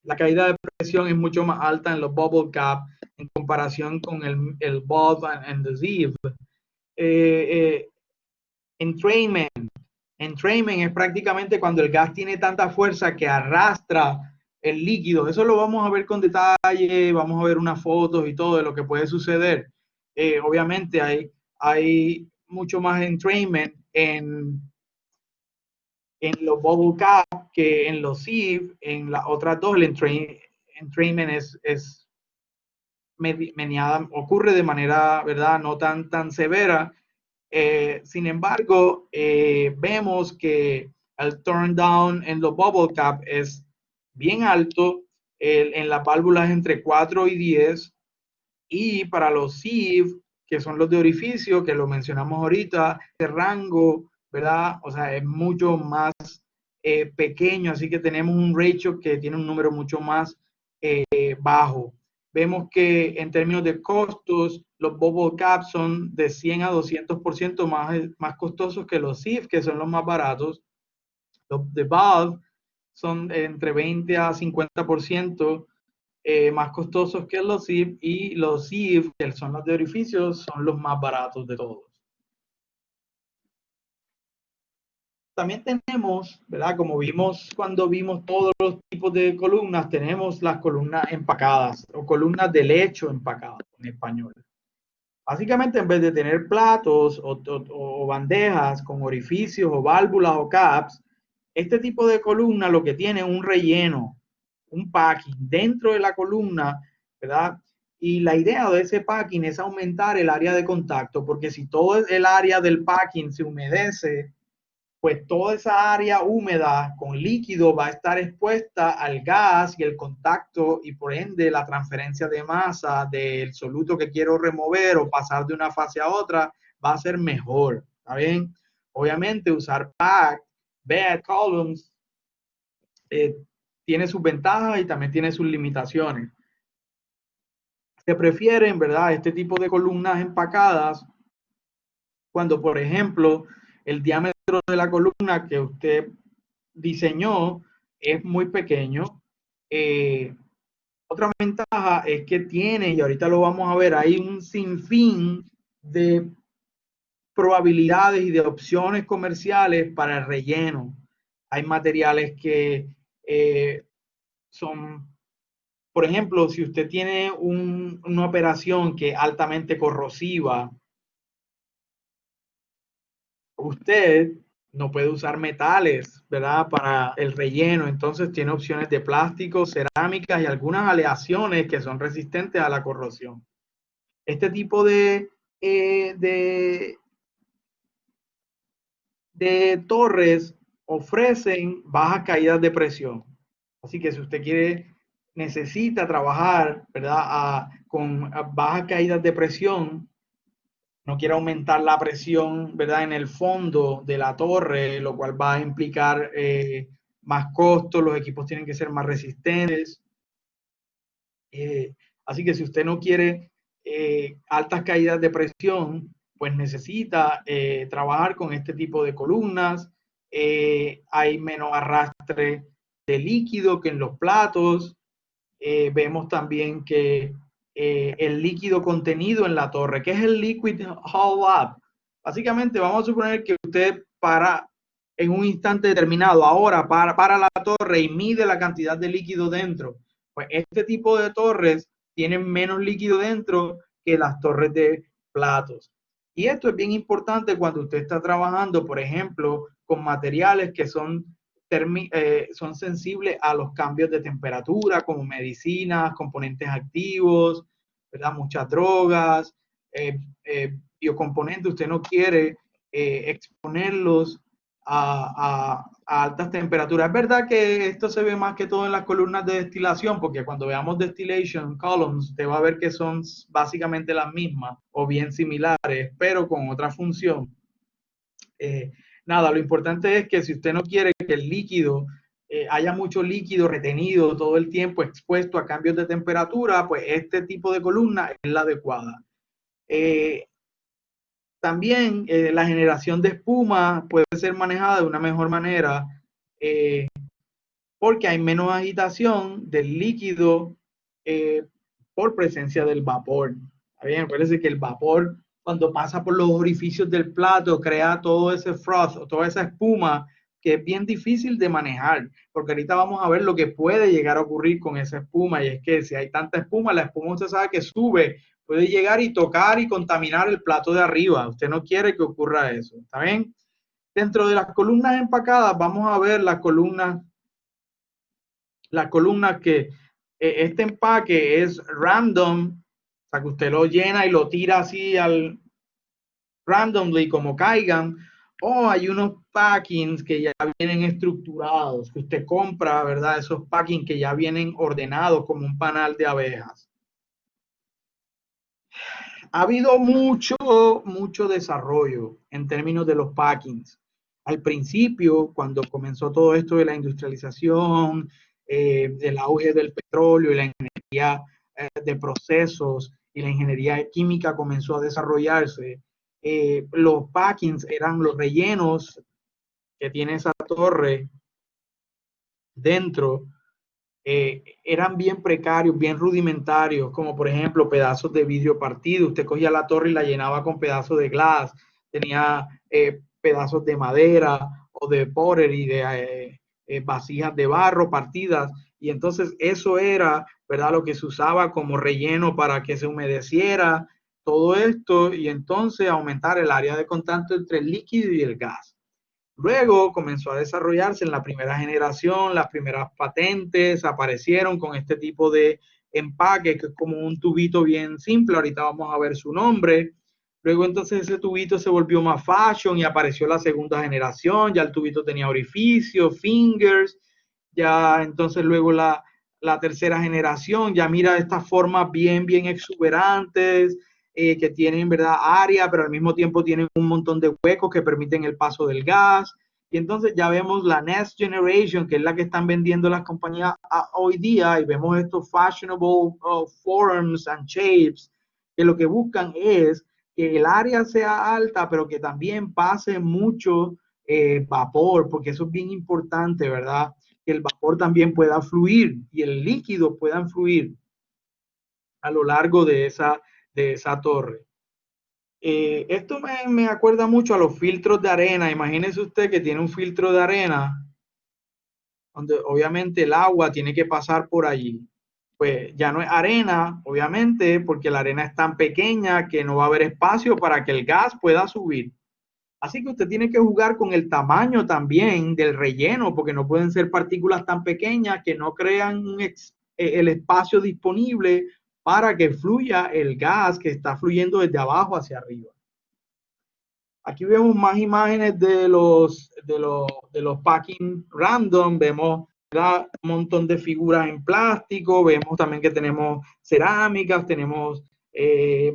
La caída de presión es mucho más alta en los bubble cap en comparación con el bulb and the sieve. Entrainment. Entrainment es prácticamente cuando el gas tiene tanta fuerza que arrastra el líquido. Eso lo vamos a ver con detalle, vamos a ver unas fotos y todo de lo que puede suceder. Obviamente hay mucho más entrainment en los bubble cap que en los sieve. En las otras dos el entrainment ocurre de manera, ¿verdad?, no tan severa. Sin embargo, vemos que el turn down en los bubble cap es bien alto, en las válvulas entre 4 y 10, y para los sieve, que son los de orificio, que lo mencionamos ahorita, el rango, ¿verdad? O sea, es mucho más pequeño, así que tenemos un ratio que tiene un número mucho más bajo. Vemos que en términos de costos, los bubble cap son de 100 a 200% más costosos que los sieve, que son los más baratos. Los de valve son entre 20 a 50% más costosos que los sieve, y los sieve, que son los de orificios, son los más baratos de todos. También tenemos, ¿verdad? Como vimos cuando vimos todos los tipos de columnas, tenemos las columnas empacadas o columnas de lecho empacadas en español. Básicamente, en vez de tener platos o bandejas con orificios o válvulas o caps, este tipo de columna lo que tiene es un relleno, un packing dentro de la columna, ¿verdad? Y la idea de ese packing es aumentar el área de contacto, porque si todo el área del packing se humedece, pues toda esa área húmeda con líquido va a estar expuesta al gas y el contacto, y por ende la transferencia de masa del soluto que quiero remover o pasar de una fase a otra va a ser mejor. ¿Está bien? Obviamente usar bed columns tiene sus ventajas y también tiene sus limitaciones. Se prefieren, ¿verdad?, este tipo de columnas empacadas cuando, por ejemplo, el diámetro de la columna que usted diseñó es muy pequeño. Otra ventaja es que tiene, y ahorita lo vamos a ver, hay un sinfín de probabilidades y de opciones comerciales para el relleno. Hay materiales que son, por ejemplo, si usted tiene una operación que es altamente corrosiva, usted no puede usar metales, ¿verdad?, para el relleno. Entonces tiene opciones de plástico, cerámicas y algunas aleaciones que son resistentes a la corrosión. Este tipo de torres ofrecen bajas caídas de presión. Así que si usted necesita trabajar, ¿verdad?, con bajas caídas de presión, no quiere aumentar la presión, ¿verdad?, en el fondo de la torre, lo cual va a implicar más costos, los equipos tienen que ser más resistentes. Así que si usted no quiere altas caídas de presión, pues necesita trabajar con este tipo de columnas. Hay menos arrastre de líquido que en los platos. Vemos también que el líquido contenido en la torre, que es el liquid hull up. Básicamente vamos a suponer que usted para en un instante determinado, ahora para la torre y mide la cantidad de líquido dentro. Pues este tipo de torres tienen menos líquido dentro que las torres de platos. Y esto es bien importante cuando usted está trabajando, por ejemplo, con materiales que son sensibles a los cambios de temperatura, como medicinas, componentes activos, ¿verdad? Muchas drogas, biocomponentes. Usted no quiere exponerlos a altas temperaturas. Es verdad que esto se ve más que todo en las columnas de destilación, porque cuando veamos distillation columns, usted va a ver que son básicamente las mismas o bien similares, pero con otra función. Nada, lo importante es que si usted no quiere que el líquido, haya mucho líquido retenido todo el tiempo expuesto a cambios de temperatura, pues este tipo de columna es la adecuada. También la generación de espuma puede ser manejada de una mejor manera porque hay menos agitación del líquido por presencia del vapor. Bien, parece que el vapor cuando pasa por los orificios del plato crea todo ese froth o toda esa espuma que es bien difícil de manejar, porque ahorita vamos a ver lo que puede llegar a ocurrir con esa espuma, y es que si hay tanta espuma, la espuma usted sabe que sube, puede llegar y tocar y contaminar el plato de arriba. Usted no quiere que ocurra eso, ¿está bien? Dentro de las columnas empacadas vamos a ver las columnas que este empaque es random, o sea que usted lo llena y lo tira así al randomly como caigan, o hay unos packings que ya vienen estructurados, que usted compra, ¿verdad? Esos packings que ya vienen ordenados como un panal de abejas. Ha habido mucho desarrollo en términos de los packings. Al principio, cuando comenzó todo esto de la industrialización, el auge del petróleo y la ingeniería de procesos y la ingeniería química comenzó a desarrollarse, los packings eran los rellenos que tiene esa torre dentro, eran bien precarios, bien rudimentarios, como por ejemplo pedazos de vidrio partido. Usted cogía la torre y la llenaba con pedazos de glass, tenía pedazos de madera o de pottery, de vasijas de barro partidas, y entonces eso era, ¿verdad?, lo que se usaba como relleno para que se humedeciera todo esto y entonces aumentar el área de contacto entre el líquido y el gas. Luego comenzó a desarrollarse en la primera generación, las primeras patentes aparecieron con este tipo de empaque, que es como un tubito bien simple, ahorita vamos a ver su nombre. Luego entonces ese tubito se volvió más fashion y apareció la segunda generación, ya el tubito tenía orificio, fingers, ya entonces luego la tercera generación, ya mira estas formas bien exuberantes, que tienen, ¿verdad?, área, pero al mismo tiempo tienen un montón de huecos que permiten el paso del gas. Y entonces ya vemos la Next Generation, que es la que están vendiendo las compañías hoy día, y vemos estos fashionable forms and shapes, que lo que buscan es que el área sea alta, pero que también pase mucho vapor, porque eso es bien importante, ¿verdad? Que el vapor también pueda fluir y el líquido pueda fluir a lo largo de esa torre. Esto me acuerda mucho a los filtros de arena. Imagínese usted que tiene un filtro de arena donde obviamente el agua tiene que pasar por allí. Pues ya no es arena, obviamente, porque la arena es tan pequeña que no va a haber espacio para que el gas pueda subir. Así que usted tiene que jugar con el tamaño también del relleno, porque no pueden ser partículas tan pequeñas que no crean el espacio disponible para que fluya el gas que está fluyendo desde abajo hacia arriba. Aquí vemos más imágenes de los packing random, vemos, ¿verdad?, un montón de figuras en plástico, vemos también que tenemos cerámicas, tenemos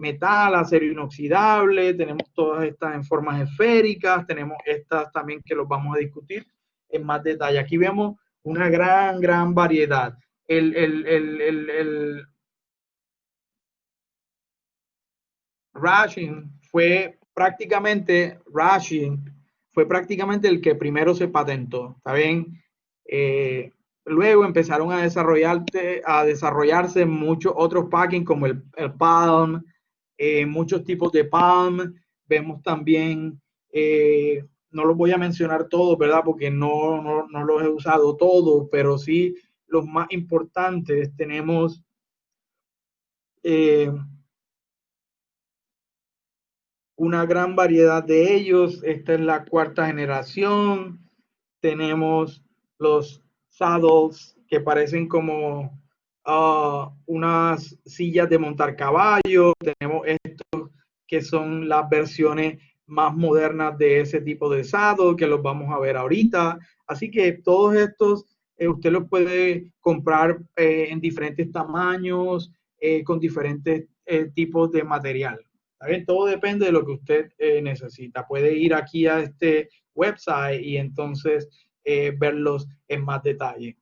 metal, acero inoxidable, tenemos todas estas en formas esféricas, tenemos estas también que los vamos a discutir en más detalle. Aquí vemos una gran variedad. El Rashing fue prácticamente el que primero se patentó, ¿está bien? Luego empezaron a desarrollarse muchos otros packing como el Palm, muchos tipos de Palm. Vemos también, no los voy a mencionar todos, ¿verdad? Porque no los he usado todos, pero sí los más importantes. Tenemos eh, una gran variedad de ellos. Esta es la cuarta generación. Tenemos los saddles que parecen como unas sillas de montar caballo. Tenemos estos que son las versiones más modernas de ese tipo de saddle que los vamos a ver ahorita. Así que todos estos usted los puede comprar en diferentes tamaños, con diferentes tipos de material. ¿Saben? Todo depende de lo que usted necesita. Puede ir aquí a este website y entonces verlos en más detalle.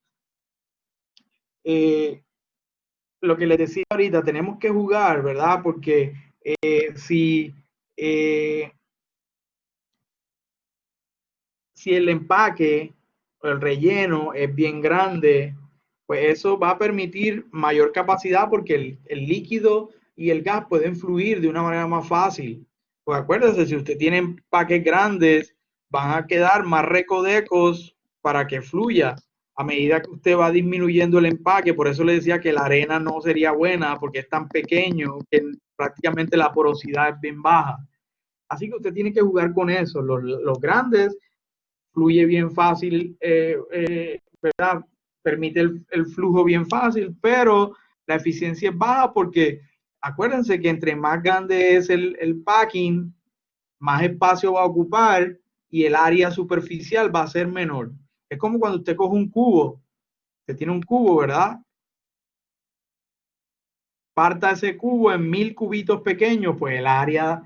Lo que les decía ahorita, tenemos que jugar, ¿verdad? Porque si, eh, si el empaque o el relleno es bien grande, pues eso va a permitir mayor capacidad porque el líquido y el gas pueden fluir de una manera más fácil. Pues acuérdense, si usted tiene empaques grandes, van a quedar más recodecos para que fluya a medida que usted va disminuyendo el empaque. Por eso le decía que la arena no sería buena porque es tan pequeño que prácticamente la porosidad es bien baja. Así que usted tiene que jugar con eso. Los grandes fluye bien fácil, ¿verdad? Permite el flujo bien fácil, pero la eficiencia es baja porque acuérdense que entre más grande es el packing, más espacio va a ocupar y el área superficial va a ser menor. Es como cuando usted coge un cubo, usted tiene un cubo, ¿verdad? Parta ese cubo en 1000 cubitos pequeños, pues el área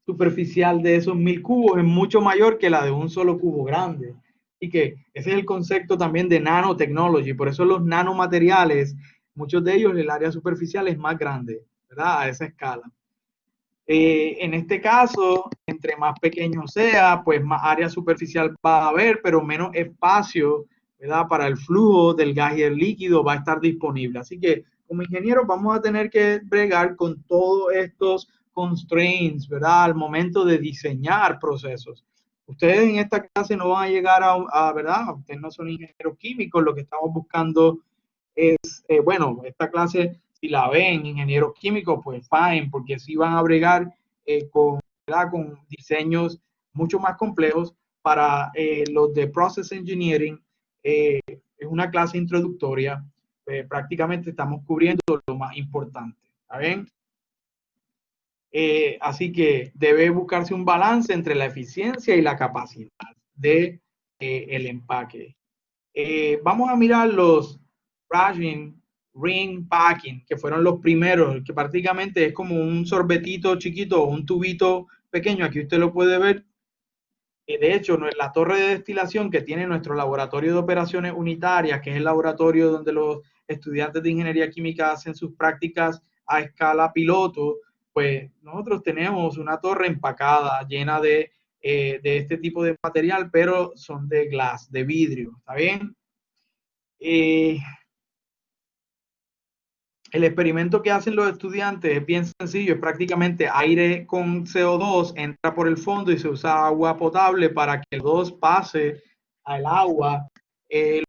superficial de esos 1000 cubos es mucho mayor que la de un solo cubo grande. Y que ese es el concepto también de nanotechnology. Por eso los nanomateriales, muchos de ellos, el área superficial es más grande, ¿verdad? A esa escala. En este caso, entre más pequeño sea, pues más área superficial va a haber, pero menos espacio, ¿verdad? Para el flujo del gas y el líquido va a estar disponible. Así que como ingenieros vamos a tener que bregar con todos estos constraints, ¿verdad? Al momento de diseñar procesos. Ustedes en esta clase no van a llegar ¿verdad? Ustedes no son ingenieros químicos, lo que estamos buscando es, bueno, esta clase, si la ven ingenieros químicos, pues fine, porque sí van a bregar ¿verdad? Con diseños mucho más complejos para los de Process Engineering. Es una clase introductoria, prácticamente estamos cubriendo lo más importante, ¿está bien? Así que debe buscarse un balance entre la eficiencia y la capacidad de el empaque. Vamos a mirar los ring packing, que fueron los primeros, que prácticamente es como un sorbetito chiquito o un tubito pequeño. Aquí usted lo puede ver. De hecho, la torre de destilación que tiene nuestro laboratorio de operaciones unitarias, que es el laboratorio donde los estudiantes de ingeniería química hacen sus prácticas a escala piloto, pues nosotros tenemos una torre empacada llena de este tipo de material, pero son de glass, de vidrio, ¿está bien? El experimento que hacen los estudiantes es bien sencillo, es prácticamente aire con CO2, entra por el fondo y se usa agua potable para que el CO2 pase al agua.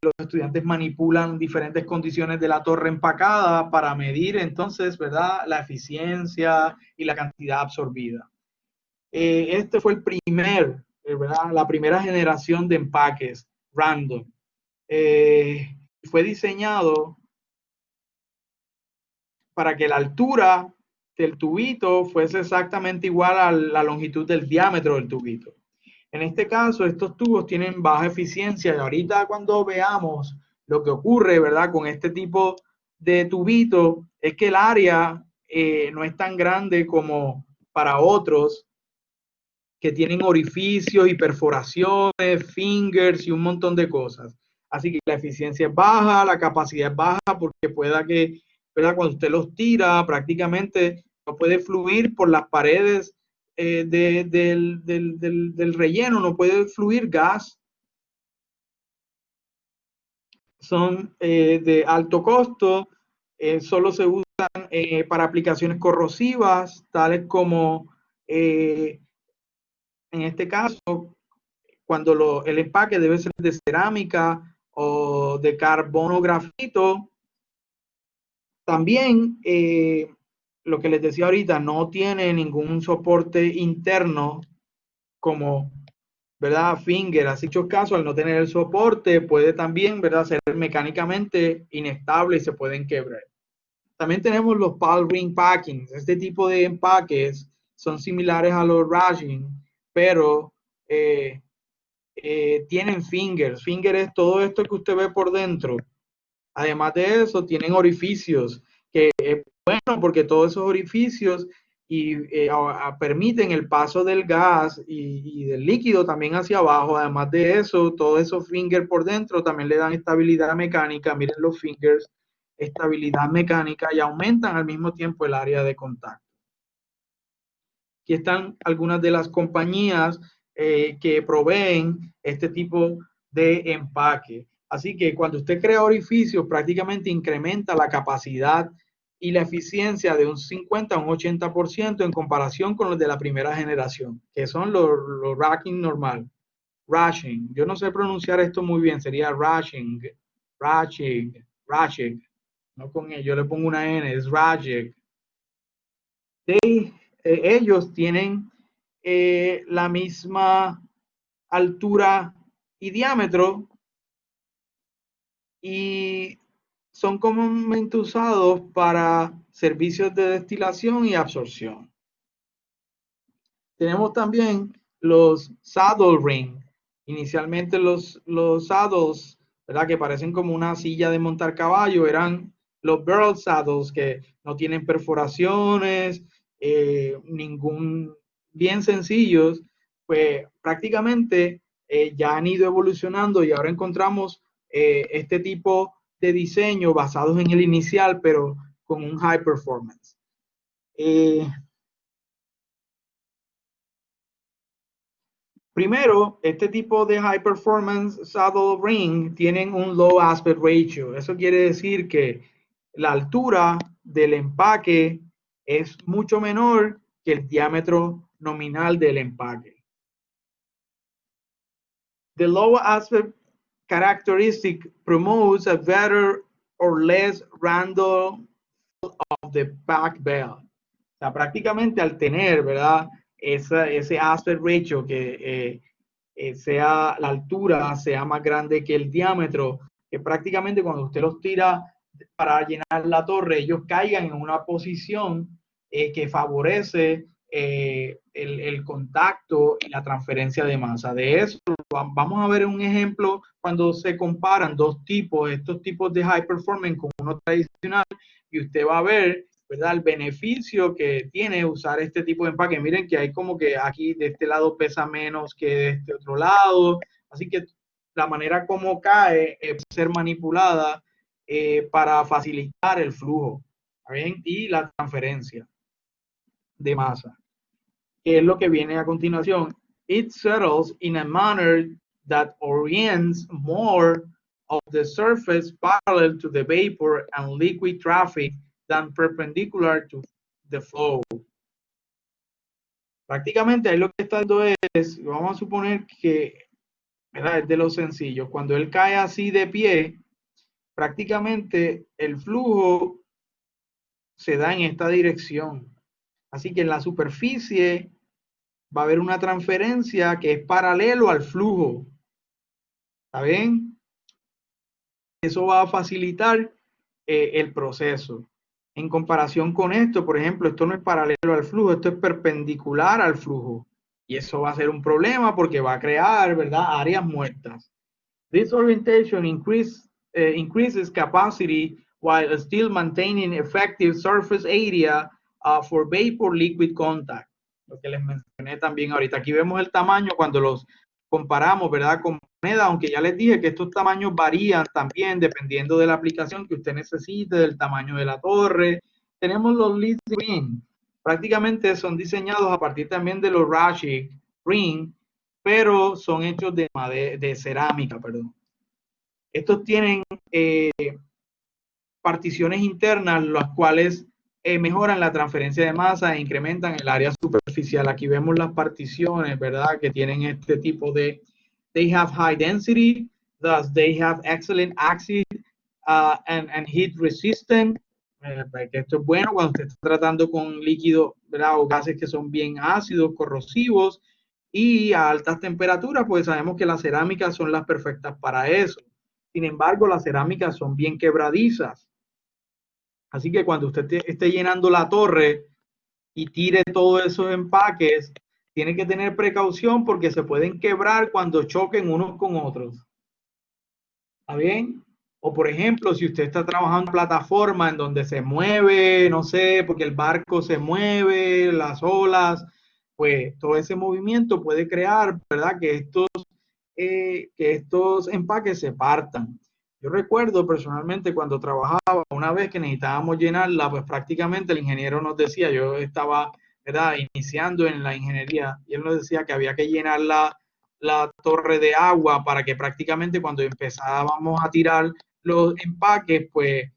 Los estudiantes manipulan diferentes condiciones de la torre empacada para medir entonces, ¿verdad?, la eficiencia y la cantidad absorbida. Este fue el ¿verdad?, la primera generación de empaques random. Fue diseñado para que la altura del tubito fuese exactamente igual a la longitud del diámetro del tubito. En este caso, estos tubos tienen baja eficiencia y ahorita cuando veamos lo que ocurre, ¿verdad? Con este tipo de tubito, es que el área no es tan grande como para otros que tienen orificios y perforaciones, fingers y un montón de cosas. Así que la eficiencia es baja, la capacidad es baja porque pueda que, ¿verdad? Cuando usted los tira, prácticamente no puede fluir por las paredes del relleno, no puede fluir gas. Son de alto costo, solo se usan para aplicaciones corrosivas, tales como, en este caso, cuando el empaque debe ser de cerámica o de carbono grafito. También lo que les decía ahorita, no tiene ningún soporte interno como, ¿verdad? Finger. Así que en caso, al no tener el soporte, puede también, ¿verdad?, ser mecánicamente inestable y se pueden quebrar. También tenemos los Pal Ring Packings. Este tipo de empaques son similares a los Rashing, pero tienen fingers. Finger es todo esto que usted ve por dentro. Además de eso, tienen orificios, que es bueno porque todos esos orificios permiten el paso del gas y del líquido también hacia abajo. Además de eso, todos esos fingers por dentro también le dan estabilidad mecánica. Miren los fingers, estabilidad mecánica, y aumentan al mismo tiempo el área de contacto. Aquí están algunas de las compañías que proveen este tipo de empaque. Así que cuando usted crea orificios, prácticamente incrementa la capacidad y la eficiencia de un 50 a un 80% en comparación con los de la primera generación, que son los racking normal. Rashing. Yo no sé pronunciar esto muy bien, sería rashing, rashing. No con él, yo le pongo una N, es rashing. Ellos tienen la misma altura y diámetro y son comúnmente usados para servicios de destilación y absorción. Tenemos también los saddle ring. Inicialmente los saddles, ¿verdad?, que parecen como una silla de montar caballo, eran los barrel saddles, que no tienen perforaciones, bien sencillos. Pues prácticamente ya han ido evolucionando y ahora encontramos este tipo de diseño basados en el inicial, pero con un high performance. Primero, este tipo de high performance saddle ring tienen un low aspect ratio. Eso quiere decir que la altura del empaque es mucho menor que el diámetro nominal del empaque. The low aspect characteristic promotes a better or less random of the back bell. O sea, prácticamente al tener, ¿verdad?, ese aspect ratio que sea la altura sea más grande que el diámetro, que prácticamente cuando usted los tira para llenar la torre, ellos caigan en una posición que favorece el contacto y la transferencia de masa. De eso vamos a ver un ejemplo cuando se comparan estos tipos de high performance con uno tradicional, y usted va a ver, ¿verdad?, el beneficio que tiene usar este tipo de empaque. Miren que hay como que aquí de este lado pesa menos que de este otro lado, así que la manera como cae puede ser manipulada para facilitar el flujo, ¿bien?, y la transferencia de masa, que es lo que viene a continuación. It settles in a manner that orients more of the surface parallel to the vapor and liquid traffic than perpendicular to the flow. Prácticamente ahí lo que está dando es, vamos a suponer que, ¿verdad?, es de lo sencillo. Cuando él cae así de pie, prácticamente el flujo se da en esta dirección. Así que en la superficie va a haber una transferencia que es paralelo al flujo. ¿Está bien? Eso va a facilitar el proceso. En comparación con esto, por ejemplo, esto no es paralelo al flujo, esto es perpendicular al flujo. Y eso va a ser un problema porque va a crear, ¿verdad?, áreas muertas. This orientation increases capacity while still maintaining effective surface area for vapor-liquid contact. Lo que les mencioné también ahorita. Aquí vemos el tamaño cuando los comparamos, ¿verdad?, con moneda, aunque ya les dije que estos tamaños varían también dependiendo de la aplicación que usted necesite, del tamaño de la torre. Tenemos los lead ring. Prácticamente son diseñados a partir también de los Rashig ring, pero son hechos de cerámica, perdón. Estos tienen particiones internas, las cuales mejoran la transferencia de masa e incrementan el área superficial. Aquí vemos las particiones, ¿verdad?, que tienen este tipo de, they have high density, thus they have excellent acid and heat resistant, Que esto es bueno cuando usted está tratando con líquidos, ¿verdad? O gases que son bien ácidos, corrosivos y a altas temperaturas, pues sabemos que las cerámicas son las perfectas para eso. Sin embargo, las cerámicas son bien quebradizas. Así que cuando usted esté llenando la torre y tire todos esos empaques, tiene que tener precaución porque se pueden quebrar cuando choquen unos con otros. ¿Está bien? O por ejemplo, si usted está trabajando en una plataforma en donde se mueve, no sé, porque el barco se mueve, las olas, pues todo ese movimiento puede crear, ¿verdad? Que estos empaques se partan. Yo recuerdo personalmente cuando trabajaba, una vez que necesitábamos llenarla, pues prácticamente el ingeniero nos decía, yo estaba, ¿verdad?, iniciando en la ingeniería, y él nos decía que había que llenar la torre de agua para que prácticamente cuando empezábamos a tirar los empaques, pues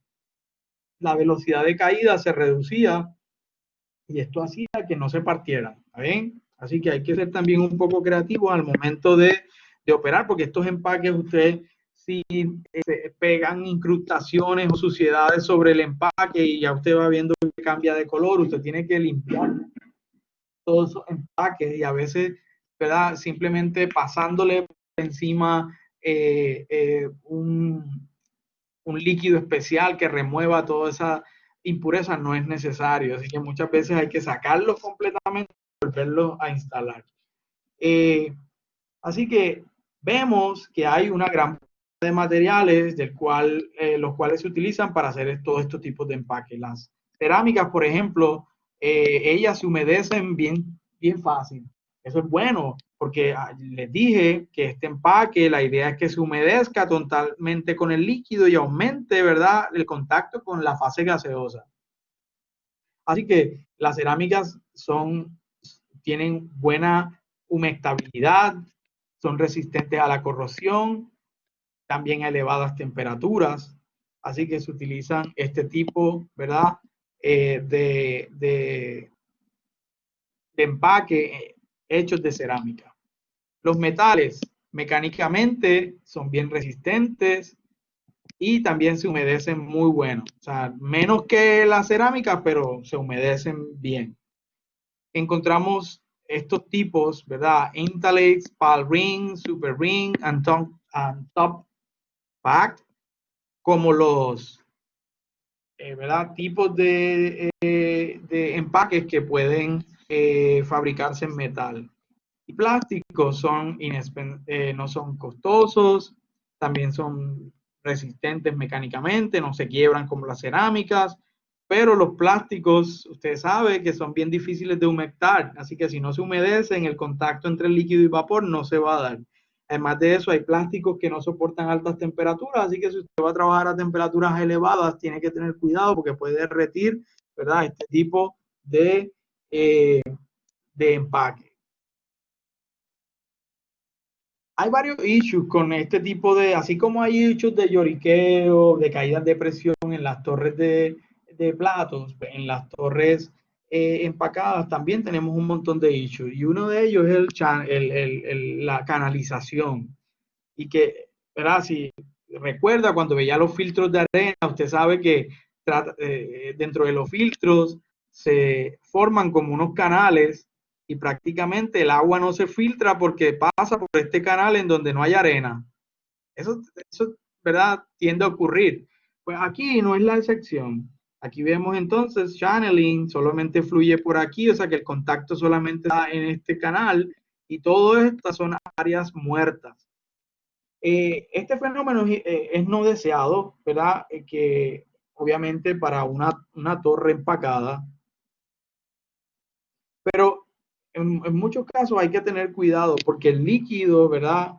la velocidad de caída se reducía y esto hacía que no se partieran. ¿Está bien? Así que hay que ser también un poco creativo al momento de operar, porque estos empaques usted si pegan incrustaciones o suciedades sobre el empaque y ya usted va viendo que cambia de color, usted tiene que limpiar todos esos empaques y a veces, ¿verdad? Simplemente pasándole encima un líquido especial que remueva toda esa impureza no es necesario. Así que muchas veces hay que sacarlos completamente y volverlos a instalar. Eh, Así que vemos que hay una gran de materiales los cuales se utilizan para hacer todos estos tipos de empaques. Las cerámicas, por ejemplo, ellas se humedecen bien fácil. Eso es bueno porque les dije que este empaque, la idea es que se humedezca totalmente con el líquido y aumente, ¿verdad?, el contacto con la fase gaseosa. Así que las cerámicas tienen buena humectabilidad, son resistentes a la corrosión, también a elevadas temperaturas. Así que se utilizan este tipo, ¿verdad?, de empaque hechos de cerámica. Los metales mecánicamente son bien resistentes y también se humedecen muy bueno. O sea, menos que la cerámica, pero se humedecen bien. Encontramos estos tipos, ¿verdad? Intalates, Pal Ring, Super Ring, and Top Pack, como los, ¿verdad?, tipos de empaques que pueden fabricarse en metal. Y plásticos no son costosos, también son resistentes mecánicamente, no se quiebran como las cerámicas, pero los plásticos, usted sabe que son bien difíciles de humectar, así que si no se humedecen, el contacto entre el líquido y vapor no se va a dar. Además de eso, hay plásticos que no soportan altas temperaturas, así que si usted va a trabajar a temperaturas elevadas, tiene que tener cuidado porque puede derretir, ¿verdad?, este tipo eh, de empaque. Hay varios issues con este tipo así como hay issues de lloriqueo, de caídas de presión en las torres de platos, en las torres empacadas, también tenemos un montón de issues. Y uno de ellos es la canalización. Y que, ¿verdad? Si recuerda cuando veía los filtros de arena, usted sabe que dentro de los filtros se forman como unos canales y prácticamente el agua no se filtra porque pasa por este canal en donde no hay arena. Eso, ¿verdad?, tiende a ocurrir. Pues aquí no es la excepción. Aquí vemos entonces channeling, solamente fluye por aquí, o sea que el contacto solamente está en este canal y todas estas son áreas muertas. Este fenómeno es no deseado, ¿verdad? Que obviamente para una torre empacada, pero en muchos casos hay que tener cuidado porque el líquido, ¿verdad?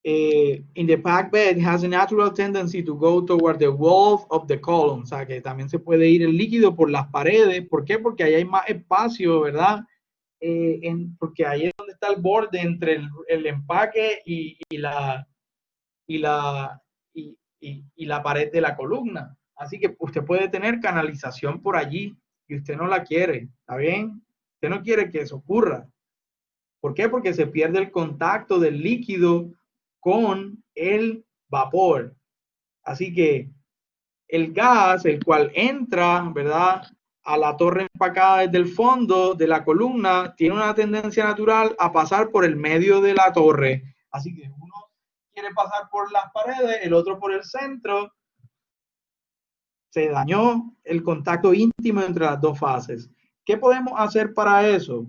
In the pack bed has a natural tendency to go toward the walls of the column, o sea que también se puede ir el líquido por las paredes. ¿Por qué? Porque ahí hay más espacio, ¿verdad? Porque ahí es donde está el borde entre el empaque y la, y la pared de la columna. Así que usted puede tener canalización por allí y usted no la quiere, ¿está bien? Usted no quiere que eso ocurra. ¿Por qué? Porque se pierde el contacto del líquido con el vapor. Así que el gas, el cual entra, ¿verdad?, a la torre empacada desde el fondo de la columna, tiene una tendencia natural a pasar por el medio de la torre. Así que uno quiere pasar por las paredes, el otro por el centro. Se dañó el contacto íntimo entre las dos fases. ¿Qué podemos hacer para eso?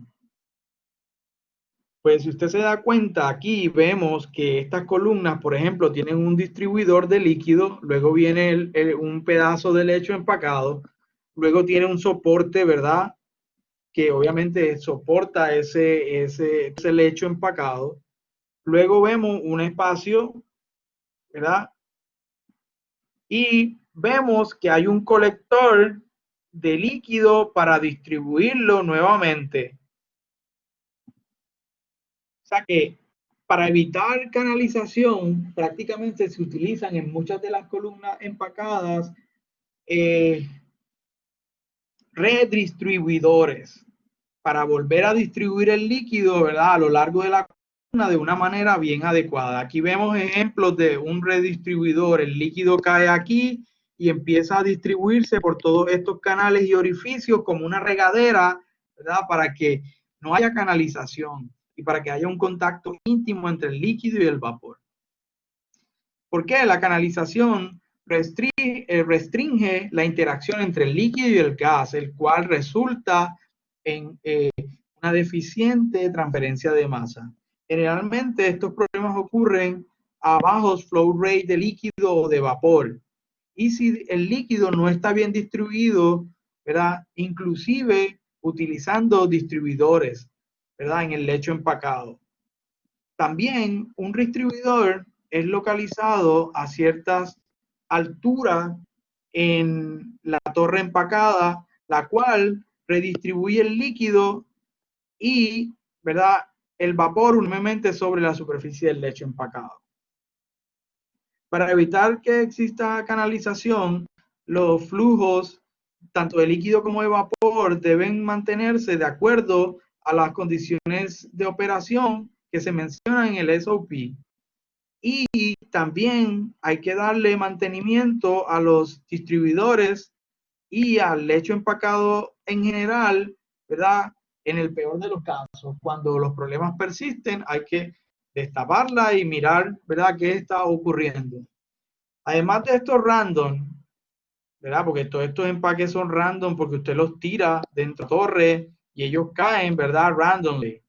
Pues si usted se da cuenta, aquí vemos que estas columnas, por ejemplo, tienen un distribuidor de líquido, luego viene un pedazo de lecho empacado, luego tiene un soporte, ¿verdad?, que obviamente soporta ese lecho empacado. Luego vemos un espacio, ¿verdad? Y vemos que hay un colector de líquido para distribuirlo nuevamente. O sea que para evitar canalización, prácticamente se utilizan en muchas de las columnas empacadas redistribuidores para volver a distribuir el líquido, ¿verdad?, a lo largo de la columna de una manera bien adecuada. Aquí vemos ejemplos de un redistribuidor. El líquido cae aquí y empieza a distribuirse por todos estos canales y orificios como una regadera, ¿verdad?, para que no haya canalización y para que haya un contacto íntimo entre el líquido y el vapor. ¿Por qué? La canalización restringe la interacción entre el líquido y el gas, el cual resulta en una deficiente transferencia de masa. Generalmente estos problemas ocurren a bajos flow rate de líquido o de vapor. Y si el líquido no está bien distribuido, ¿verdad?, inclusive utilizando distribuidores, ¿verdad?, en el lecho empacado. También un distribuidor es localizado a ciertas alturas en la torre empacada, la cual redistribuye el líquido y, ¿verdad?, el vapor uniformemente sobre la superficie del lecho empacado. Para evitar que exista canalización, los flujos, tanto de líquido como de vapor, deben mantenerse de acuerdo a las condiciones de operación que se mencionan en el SOP. Y también hay que darle mantenimiento a los distribuidores y al lecho empacado en general, ¿verdad? En el peor de los casos, cuando los problemas persisten, hay que destaparla y mirar, ¿verdad?, qué está ocurriendo. Además de estos random, ¿verdad?, porque todos estos empaques son random porque usted los tira dentro de la torre y ellos caen, ¿verdad?, randomly.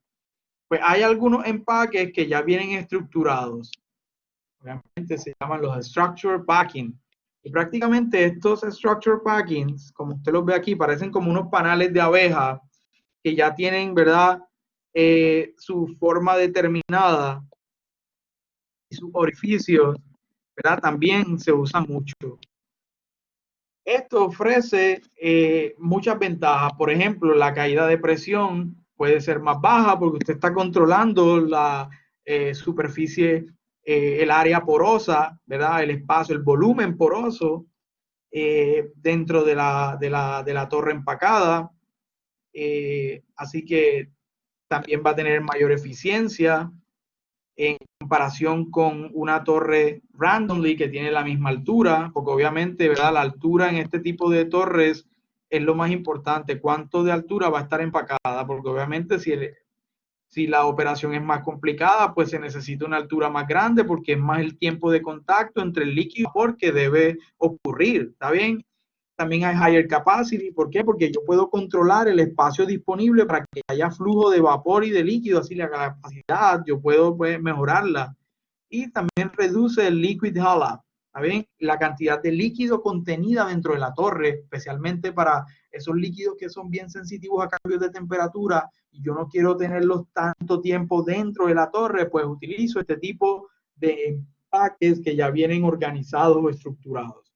Pues hay algunos empaques que ya vienen estructurados. Obviamente se llaman los structure packing. Y prácticamente estos structure packings, como usted los ve aquí, parecen como unos panales de abeja que ya tienen, ¿verdad?, su forma determinada y sus orificios, ¿verdad?, también se usan mucho. Esto ofrece muchas ventajas. Por ejemplo, la caída de presión puede ser más baja porque usted está controlando la superficie, el área porosa, ¿verdad?, el espacio, el volumen poroso dentro de la torre empacada. Así que también va a tener mayor eficiencia en comparación con una torre randomly que tiene la misma altura, porque obviamente, ¿verdad?, la altura en este tipo de torres es lo más importante. ¿Cuánto de altura va a estar empacada? Porque obviamente si la operación es más complicada, pues se necesita una altura más grande porque es más el tiempo de contacto entre el líquido y el vapor que debe ocurrir, ¿está bien? También hay higher capacity. ¿Por qué? Porque yo puedo controlar el espacio disponible para que haya flujo de vapor y de líquido, así la capacidad yo puedo, pues, mejorarla. Y también reduce el liquid hull-up, ¿está bien?, la cantidad de líquido contenida dentro de la torre, especialmente para esos líquidos que son bien sensitivos a cambios de temperatura y yo no quiero tenerlos tanto tiempo dentro de la torre, pues utilizo este tipo de empaques que ya vienen organizados o estructurados.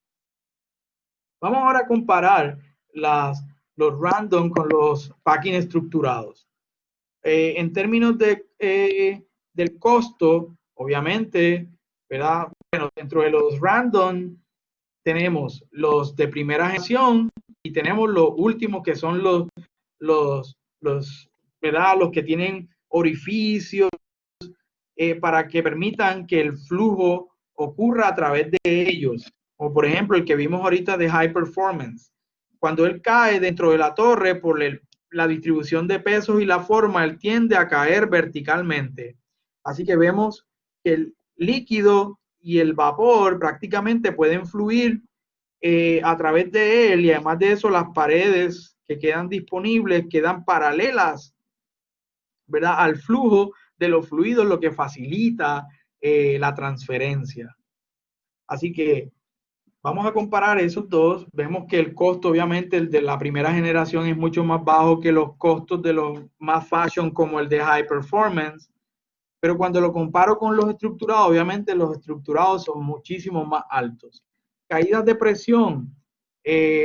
Vamos ahora a comparar los random con los packing estructurados. En términos del costo, obviamente, ¿verdad? Bueno, dentro de los random tenemos los de primera generación y tenemos los últimos que son ¿verdad?, los que tienen orificios para que permitan que el flujo ocurra a través de ellos. O por ejemplo, el que vimos ahorita de High Performance. Cuando él cae dentro de la torre por la distribución de pesos y la forma, él tiende a caer verticalmente. Así que vemos que el líquido y el vapor prácticamente pueden fluir a través de él, y además de eso las paredes que quedan disponibles quedan paralelas, ¿verdad?, al flujo de los fluidos, lo que facilita la transferencia. Así que vamos a comparar esos dos. Vemos que el costo, obviamente, el de la primera generación es mucho más bajo que los costos de los más fashion como el de High Performance. Pero cuando lo comparo con los estructurados, obviamente los estructurados son muchísimo más altos. Caídas de presión.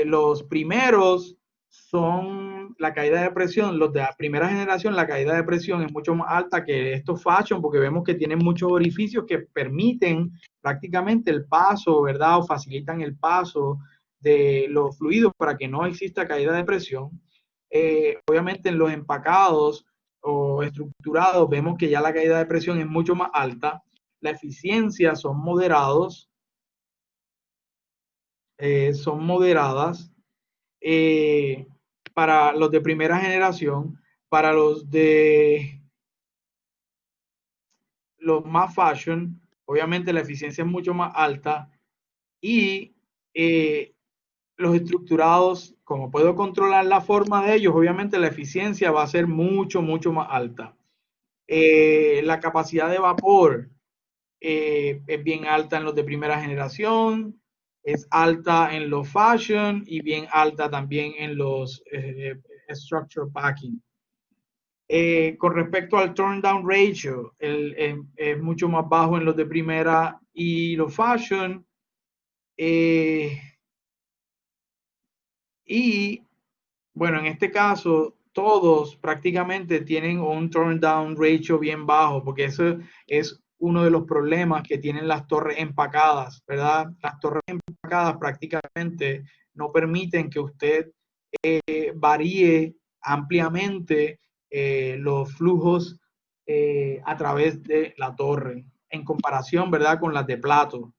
Los primeros son la caída de presión, los de la primera generación, la caída de presión es mucho más alta que estos fashion, porque vemos que tienen muchos orificios que permiten prácticamente el paso, ¿verdad? O facilitan el paso de los fluidos para que no exista caída de presión. Obviamente en los empacados o estructurados vemos que ya la caída de presión es mucho más alta. La eficiencia son moderadas. Para los de primera generación. Para los más fashion, obviamente la eficiencia es mucho más alta, y los estructurados, como puedo controlar la forma de ellos, obviamente la eficiencia va a ser mucho más alta. La capacidad de vapor es bien alta en los de primera generación, es alta en los fashion y bien alta también en los structure packing. Con respecto al turn down ratio, es mucho más bajo en los de primera y los fashion. Y bueno, en este caso, todos prácticamente tienen un turn down ratio bien bajo, porque eso es uno de los problemas que tienen las torres empacadas, ¿verdad? Las torres empacadas prácticamente no permiten que usted varíe ampliamente los flujos a través de la torre, en comparación, ¿verdad?, con las de plato.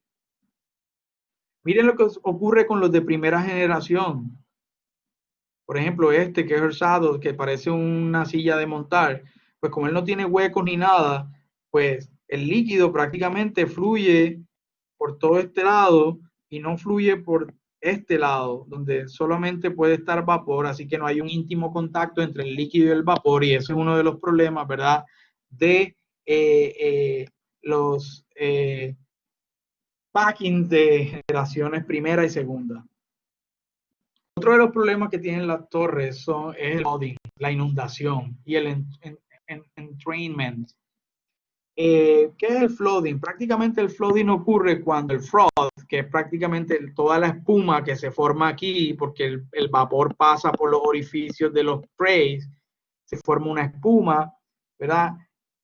Miren lo que ocurre con los de primera generación. Por ejemplo, este que es el saddle, que parece una silla de montar, pues como él no tiene huecos ni nada, pues el líquido prácticamente fluye por todo este lado y no fluye por este lado, donde solamente puede estar vapor, así que no hay un íntimo contacto entre el líquido y el vapor, y ese es uno de los problemas, ¿verdad?, de los packings de generaciones primera y segunda. Otro de los problemas que tienen las torres es el flooding, la inundación y el entrainment. ¿Qué es el flooding? Prácticamente el flooding ocurre cuando el froth, que es prácticamente toda la espuma que se forma aquí, porque el vapor pasa por los orificios de los sprays, se forma una espuma, ¿verdad?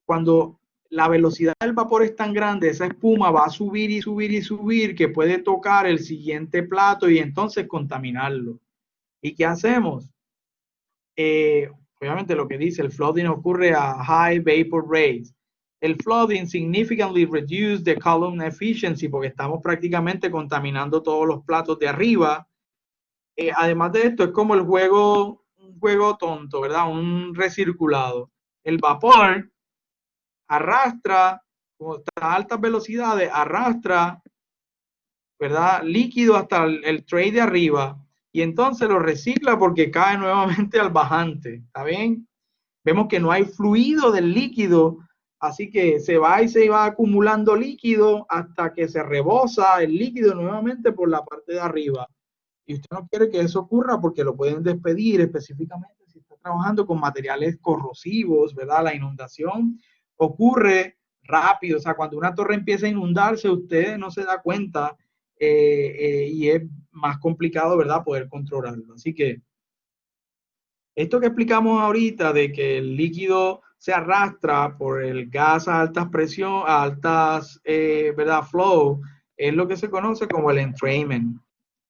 Cuando la velocidad del vapor es tan grande, esa espuma va a subir y subir y subir, que puede tocar el siguiente plato y entonces contaminarlo. ¿Y qué hacemos? Obviamente lo que dice, el flooding ocurre a high vapor rates. El flooding significantly reduce the column efficiency, porque estamos prácticamente contaminando todos los platos de arriba. Además de esto, es como un juego tonto, ¿verdad? Un recirculado. El vapor arrastra, como está a altas velocidades, arrastra, ¿verdad?, líquido hasta el tray de arriba, y entonces lo recicla porque cae nuevamente al bajante. ¿Está bien? Vemos que no hay fluido del líquido, así que se va acumulando líquido hasta que se rebosa el líquido nuevamente por la parte de arriba. Y usted no quiere que eso ocurra porque lo pueden despedir, específicamente si está trabajando con materiales corrosivos, ¿verdad? La inundación ocurre rápido, o sea, cuando una torre empieza a inundarse, usted no se da cuenta, y es más complicado, ¿verdad?, poder controlarlo. Así que esto que explicamos ahorita de que el líquido se arrastra por el gas a altas presiones, a altas, ¿verdad?, flow, es lo que se conoce como el entrainment.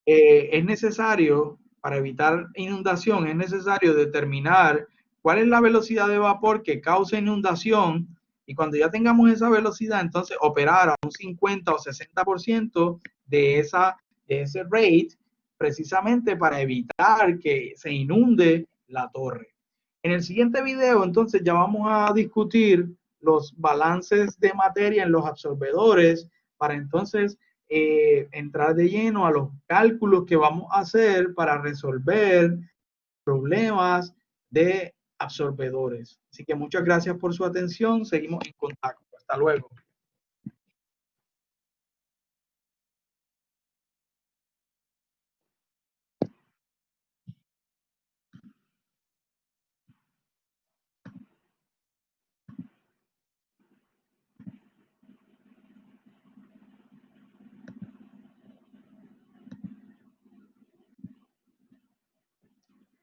Es necesario, para evitar inundación, es necesario determinar cuál es la velocidad de vapor que causa inundación, y cuando ya tengamos esa velocidad, entonces operar a un 50 o 60% de esa de ese RAID, precisamente para evitar que se inunde la torre. En el siguiente video, entonces, ya vamos a discutir los balances de materia en los absorbedores para entonces entrar de lleno a los cálculos que vamos a hacer para resolver problemas de absorbedores. Así que muchas gracias por su atención. Seguimos en contacto. Hasta luego.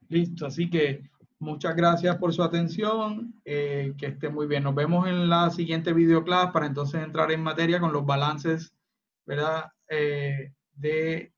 Listo, así que muchas gracias por su atención, que esté muy bien. Nos vemos en la siguiente videoclase para entonces entrar en materia con los balances, ¿verdad? De